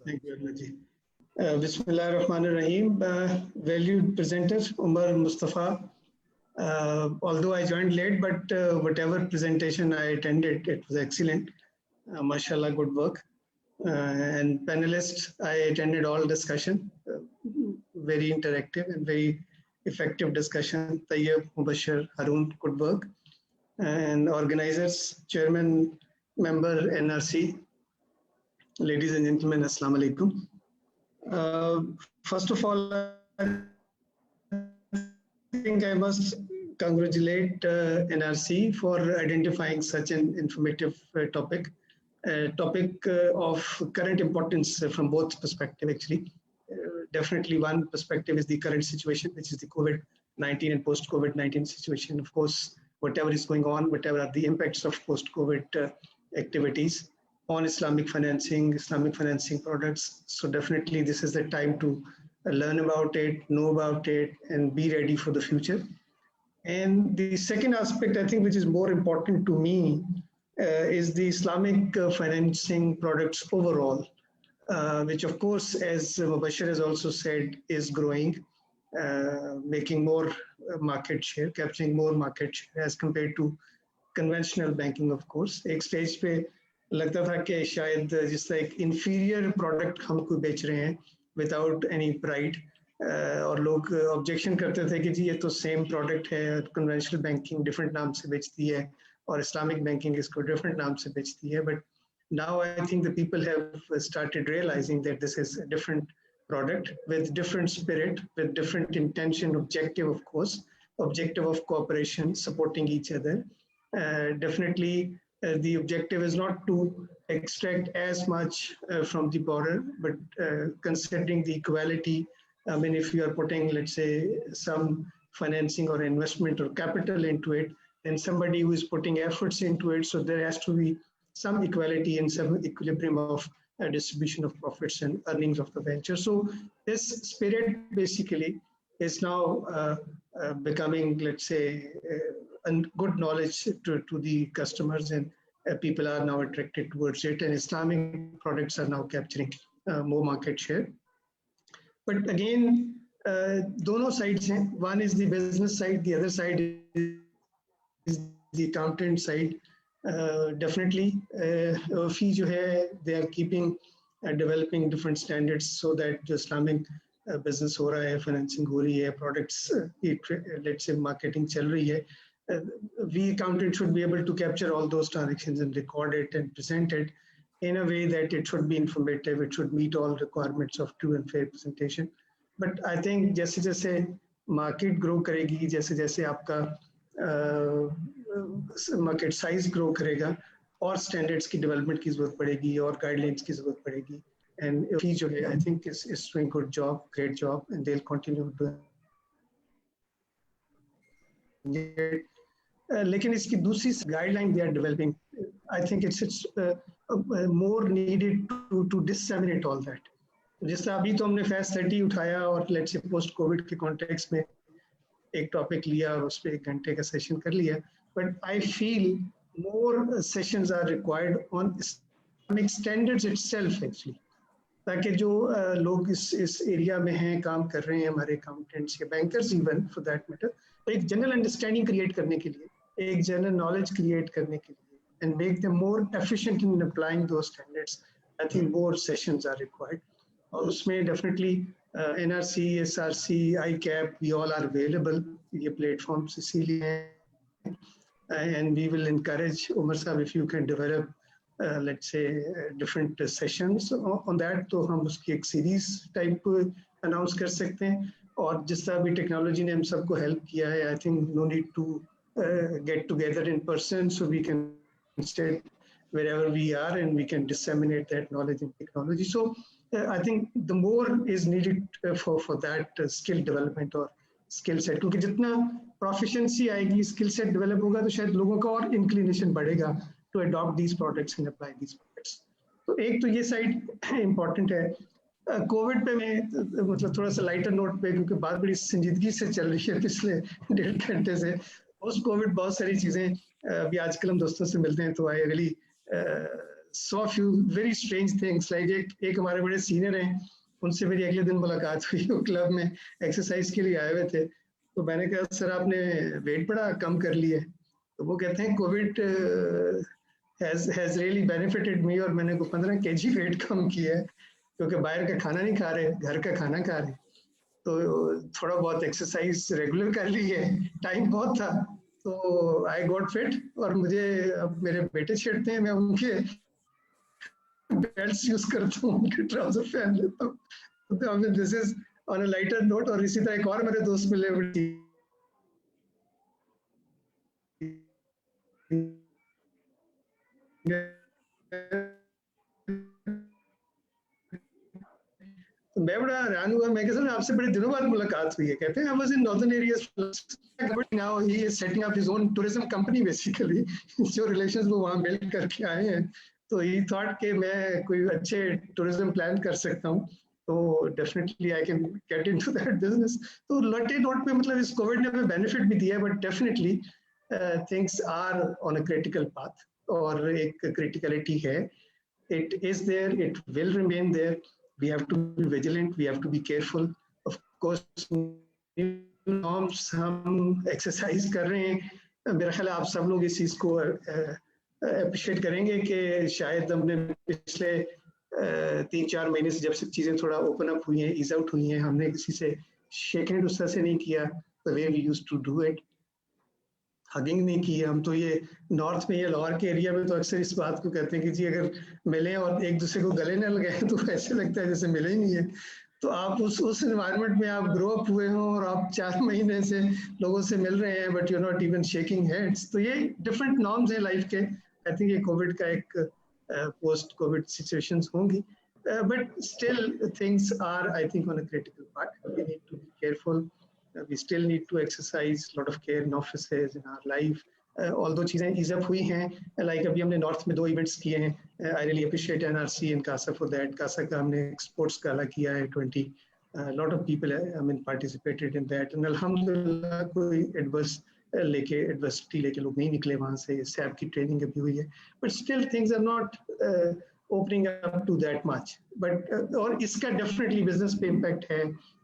Thank you very much. Bismillahirrahmanirrahim. Valued presenter Umar Mustafa. Although I joined late, but whatever presentation I attended, it was excellent. Mashallah, good work. And panelists, I attended all discussion. Very interactive and very effective discussion. Tayyab, Mubashir, Harun, good work. And organizers, chairman, member, NRC, ladies and gentlemen, Assalamu alaikum. First of all, I think I must congratulate NRC for identifying such an informative topic of current importance from both perspectives, actually. Definitely one perspective is the current situation, which is the COVID-19 and post-COVID-19 situation. Of course, whatever is going on, whatever are the impacts of post-COVID activities on Islamic financing products. So definitely this is the time to learn about it, know about it, and be ready for the future. And the second aspect, I think, which is more important to me, is the Islamic financing products overall, which of course, as Mubashir has also said, is growing, making more market share, capturing more market share as compared to conventional banking, of course. एक stage पे लगता था कि शायद जिस तरह एक inferior product हम कोई बेच रहे हैं without any pride, और लोग ऑब्जेक्शन करते थे कि जी ये तो सेम प्रोडक्ट है, कन्वेंशनल बैंकिंग डिफरेंट नाम से बेचती है और इस्लामिक बैंकिंग इसको डिफरेंट नाम से बेचती है. But now I think the people have started realizing that this is a different product with different spirit, with different intention, objective, of course, objective of cooperation, supporting each other. Definitely the objective is not to extract as much from the borrower, but considering the equality. I mean, if you are putting, let's say, some financing or investment or capital into it, then somebody who is putting efforts into it, so there has to be some equality and some equilibrium of distribution of profits and earnings of the venture. So this spirit basically is now becoming, let's say, a good knowledge to the customers, and people are now attracted towards it, and Islamic products are now capturing more market share. But again, दोनों sides हैं. One is the business side, the other side is the accountant side. Definitely, fee जो है, they are keeping developing different standards so that जो Islamic business हो रहा है, financing हो रही है, products let's say marketing चल रही है, we accountant should be able to capture all those transactions and record it and present it in a way that it should be informative, it should meet all requirements of true and fair presentation. But I think जैसे जैसे market grow करेगी, जैसे जैसे आपका market size grow करेगा, और standards की development की ज़रूरत पड़ेगी, और guidelines की ज़रूरत पड़ेगी. And FI जो है, I think is doing good job, great job, and they'll continue doing it. लेकिन इसकी दूसरी guideline they are developing, I think it's more needed to disseminate all that. जिस तरह अभी तो हमने FAS-30 उठाया और let's say post COVID के context में एक topic लिया और उस पे 1 घंटे का session कर लिया, but I feel more sessions are required on Islamic standards itself actually, ताकि जो लोग इस area में हैं, काम कर रहे हैं, हमारे accountants या bankers even for that matter, तो एक general understanding create करने के लिए, एक general knowledge create करने के लिए, and make them more efficient in applying those standards. I think more sessions are required. और उसमें definitely NRC, SRC, ICAP, we all are available. ये platforms इसीलिए हैं, and we will encourage Umar Sahab if you can develop, let's say, different sessions on that. तो हम उसकी एक series type announce कर सकते हैं. और जिस तरह भी technology ने हम सबको help किया है, I think no need to get together in person, so we can stay wherever we are and we can disseminate that knowledge and technology. So I think the more is needed for that skill development or skill set, क्योंकि जितना proficiency आएगी, skill set develop होगा, तो शायद लोगों का और inclination बढ़ेगा to adopt these products and apply these products. तो एक तो ये side important है. कोविड पे मैं मतलब थोड़ा सा लाइटर नोट पे, क्योंकि बात बड़ी संजीदगी से चल रही है पिछले 1.5 घंटे से. पोस्ट कोविड बहुत सारी चीजें, अभी आजकल हम दोस्तों से मिलते हैं तो I really saw a few very strange things. Like एक हमारे बड़े सीनियर हैं, उनसे मेरी अगले दिन मुलाकात हुई, वो क्लब में एक्सरसाइज के लिए आए हुए थे. तो मैंने कहा सर आपने वेट बड़ा कम कर लिया है. तो वो कहते हैं Covid has really benefited me, और मैंने 15 kg वेट कम किया है, क्योंकि बाहर का खाना नहीं खा रहे, घर का खाना खा रहे. तो थोड़ा बहुत एक्सरसाइज रेगुलर कर ली है, टाइम बहुत था, तो आई गॉट फिट. और मुझे अब मेरे बेटे छेड़ते हैं, मैं उनके बेल्ट यूज करता हूँ, उनके ट्राउजर पहन लेता हूँ. तो I mean, this is on a lighter note. और इसी तरह एक और मेरे दोस्त मिले तो मैं बड़ा हैरान हुआ. मैं कहता हूँ आपसे बड़े दिनों बाद मुलाकात हुई है. कहते हैं I was in northern areas. Now he is setting up his own tourism company basically. जो relations वो वहाँ build करके आए हैं. तो he thought कि मैं कोई अच्छे tourism plan कर सकता हूँ. तो definitely I can get into that business. तो लटे नोट पे मतलब इस कोविड ने हमें benefit भी दिया है, but definitely things are on a critical path. और एक criticality है. It is there. It will remain there. We have to be vigilant. We have to be careful. Of course, norms हम exercise कर रहे हैं. मेरा ख्याल आप सब लोग इस चीज़ को appreciate करेंगे कि शायद हमने पिछले 3-4 महीने से जब से चीज़ें थोड़ा open up हुई हैं, ease out हुई हैं, हमने किसी से shake hand उस तरह से नहीं किया the way we used to do it. Hugging नहीं की. हम तो ये नॉर्थ में या लाहौर के एरिया में तो अक्सर इस बात को कहते हैं कि जी अगर मिले और एक दूसरे को गले न लगाए तो ऐसे लगता है जैसे मिले ही नहीं है. तो आप उस एनवायरनमेंट में आप ग्रो अप हुए हो और आप 4 महीने से लोगों से मिल रहे हैं, but you not even shaking hands. तो ये डिफरेंट नॉर्म्स हैं लाइफ के. आई थिंक ये कोविड का एक पोस्ट कोविड सिचुएशंस होंगी, but still things are I think on a critical part. We need to be careful. We still need to exercise a lot of care in offices, in our life. Although चीज़ें ease up हुई हैं, like अभी हमने north में 2 events किए हैं. I really appreciate NRC and CASA for that. CASA का हमने एक्सपोर्ट्स काला किया है 20. Lot of people I mean participated in that. And अल्हम्दुलिल्लाह कोई एडवर्सिटी लेके लोग नहीं निकले वहाँ से. SAP की ट्रेनिंग अभी हुई है. But still things are not opening up to that much. But और इसका definitely business पे impact है.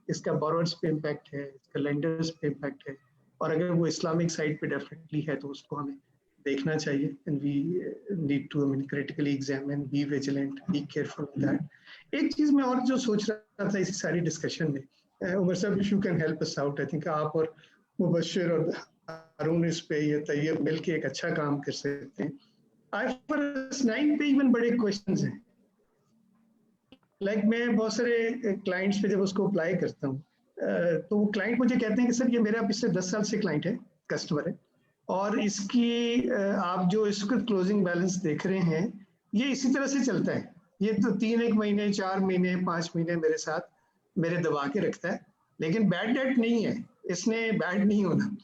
इसका borrowers पे impact है, इसका lenders पे impact है. और अगर वो इस्लामिक साइड पे डेफिनेटली है तो उसको हमें देखना चाहिए. And we need to critically examine, be vigilant, be careful of that. एक चीज मैं और जो सोच रहा था इस सारी डिस्कशन में, उमर साहब if you can help us out, I think आप और मुबश्शिर और हारून इस पे ये तैयब मिलके एक अच्छा काम कर सकते हैं. IFRS 9 पे इवन बड़े क्वेश्चंस हैं. मैं बहुत सारे क्लाइंट्स पे जब उसको अप्लाई करता हूँ तो वो क्लाइंट मुझे कहते हैं कि सर ये मेरा पिछले 10 साल से क्लाइंट है, कस्टमर है, और इसकी आप जो इसका क्लोजिंग बैलेंस देख रहे हैं ये इसी तरह से चलता है. ये तो 3 महीने 4 महीने 5 महीने मेरे साथ मेरे दबा के रखता है, लेकिन बैड डेट नहीं है, इसने बैड नहीं होना.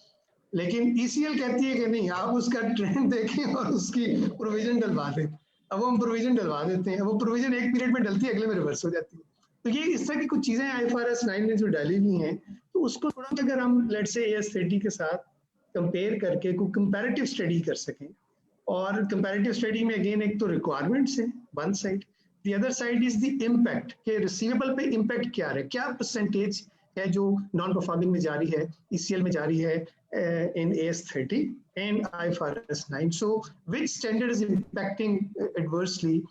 लेकिन ECL कहती है कि नहीं, आप उसका ट्रेंड देखें और उसकी प्रोविजन डलवा दें. अब हम प्रोविजन डलवा देते हैं, वो प्रोविजन एक पीरियड में डलती है, अगले में रिवर्स हो जाती है. तो ये इस तरह की कुछ चीजें IFRS 9 में जो डाली हुई हैं, तो उसको थोड़ा अगर हम लेट्स से FAS-30 के साथ कंपेयर करके कोई कंपैरेटिव स्टडी कर सकें. और कंपैरेटिव स्टडी में अगेन एक तो रिक्वायरमेंट्स है one side, the other side is the impact के रिसीवेबल पे इम्पैक्ट क्या है, क्या परसेंटेज है जो नॉन परफॉर्मिंग में जारी है, ECL में जारी है in FAS-30 and IFRS 9. So which standard is impacting adversely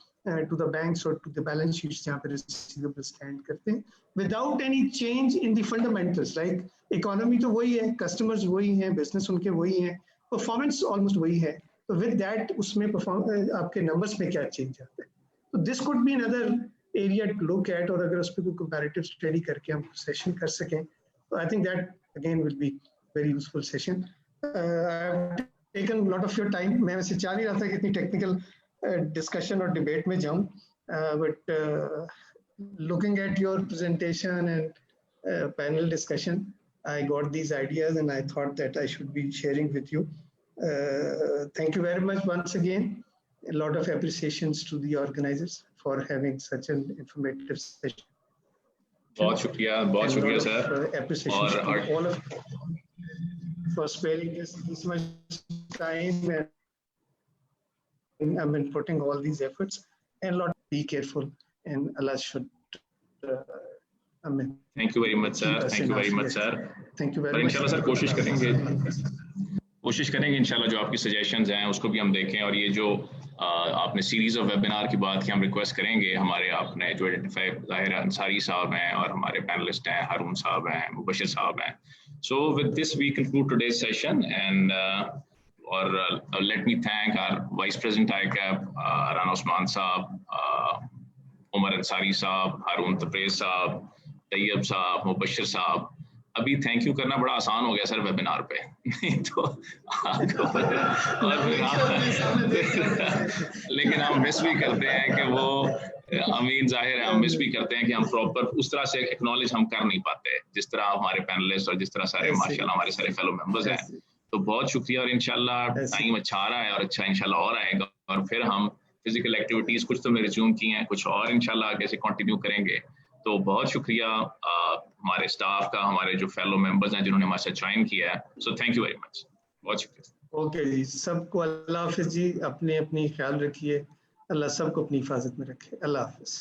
to the banks or to the balance sheets जहाँ पे receivables stand करते हैं without any change in the fundamentals. Like economy तो वही है, customers वही हैं, business उनके वही हैं, performance almost वही है. So with that उसमें आपके numbers में क्या change आता है. So this could be another area to look at. और अगर उस पर कोई comparative study करके हम session कर सकें, so I think that again will be very useful session. I've taken a lot of your time. मैं वैसे चाह नहीं रहा था कि इतनी technical discussion और debate में जाऊं, but looking at your presentation and panel discussion, I got these ideas and I thought that I should be sharing with you. Thank you very much once again. A lot of appreciations to the organizers for having such an informative session. बहुत शुक्रिया sir. Appreciation to all of for sparing this much time and I mean putting all these efforts, and Lord be careful and Allah should I mean. Thank you very much sir. Thank you very much sir. Thank you very much. इंशाल्लाह sir कोशिश करेंगे इंशाल्लाह जो आपकी suggestions हैं उसको भी हम देखें. और ये जो आपने सीरीज ऑफ वेबिनार की बात की, हम रिक्वेस्ट करेंगे हमारे आपने जो आइडेंटिफाई ज़ाहिर अंसारी साहब हैं और हमारे पैनलिस्ट हैं हारून साहब हैं, मुबशिर साहब हैं. So with this we conclude today's session, and let me thank our Vice President ICAP, Rana Osman Saab, Ansari साहब, हारून तपरेज साहब, तैयब साहब, मुबशर साहब। अभी थैंक यू करना बड़ा आसान हो गया सर वेबिनार पे, नहीं तो आपको और फिर लेकिन हम मिस भी करते हैं कि वो अमीन, जाहिर है हम मिस भी करते हैं कि हम प्रॉपर उस तरह से एक्नॉलेज हम कर नहीं पाते जिस तरह हमारे पैनलिस्ट और जिस तरह सारे माशाल्लाह हमारे सारे फेलो मेंबर्स हैं। तो बहुत शुक्रिया, और इंशाल्लाह टाइम अच्छा आ रहा है और अच्छा इंशाल्लाह और आएगा, और फिर हम फिजिकल एक्टिविटीज कुछ तो मैं रिज्यूम की हैं, कुछ और इंशाल्लाह आगे से कंटिन्यू करेंगे। तो बहुत शुक्रिया हमारे स्टाफ का, हमारे जो फेलो मेंबर्स हैं जिन्होंने हमारे साथ ज्वाइन किया है। So thank you very much, बहुत शुक्रिया। ओके जी, सबको अल्लाह हाफिज जी, अपने अपनी ख्याल रखिए, अल्लाह सबको अपनी हिफाजत में रखे, अल्लाह हाफिज।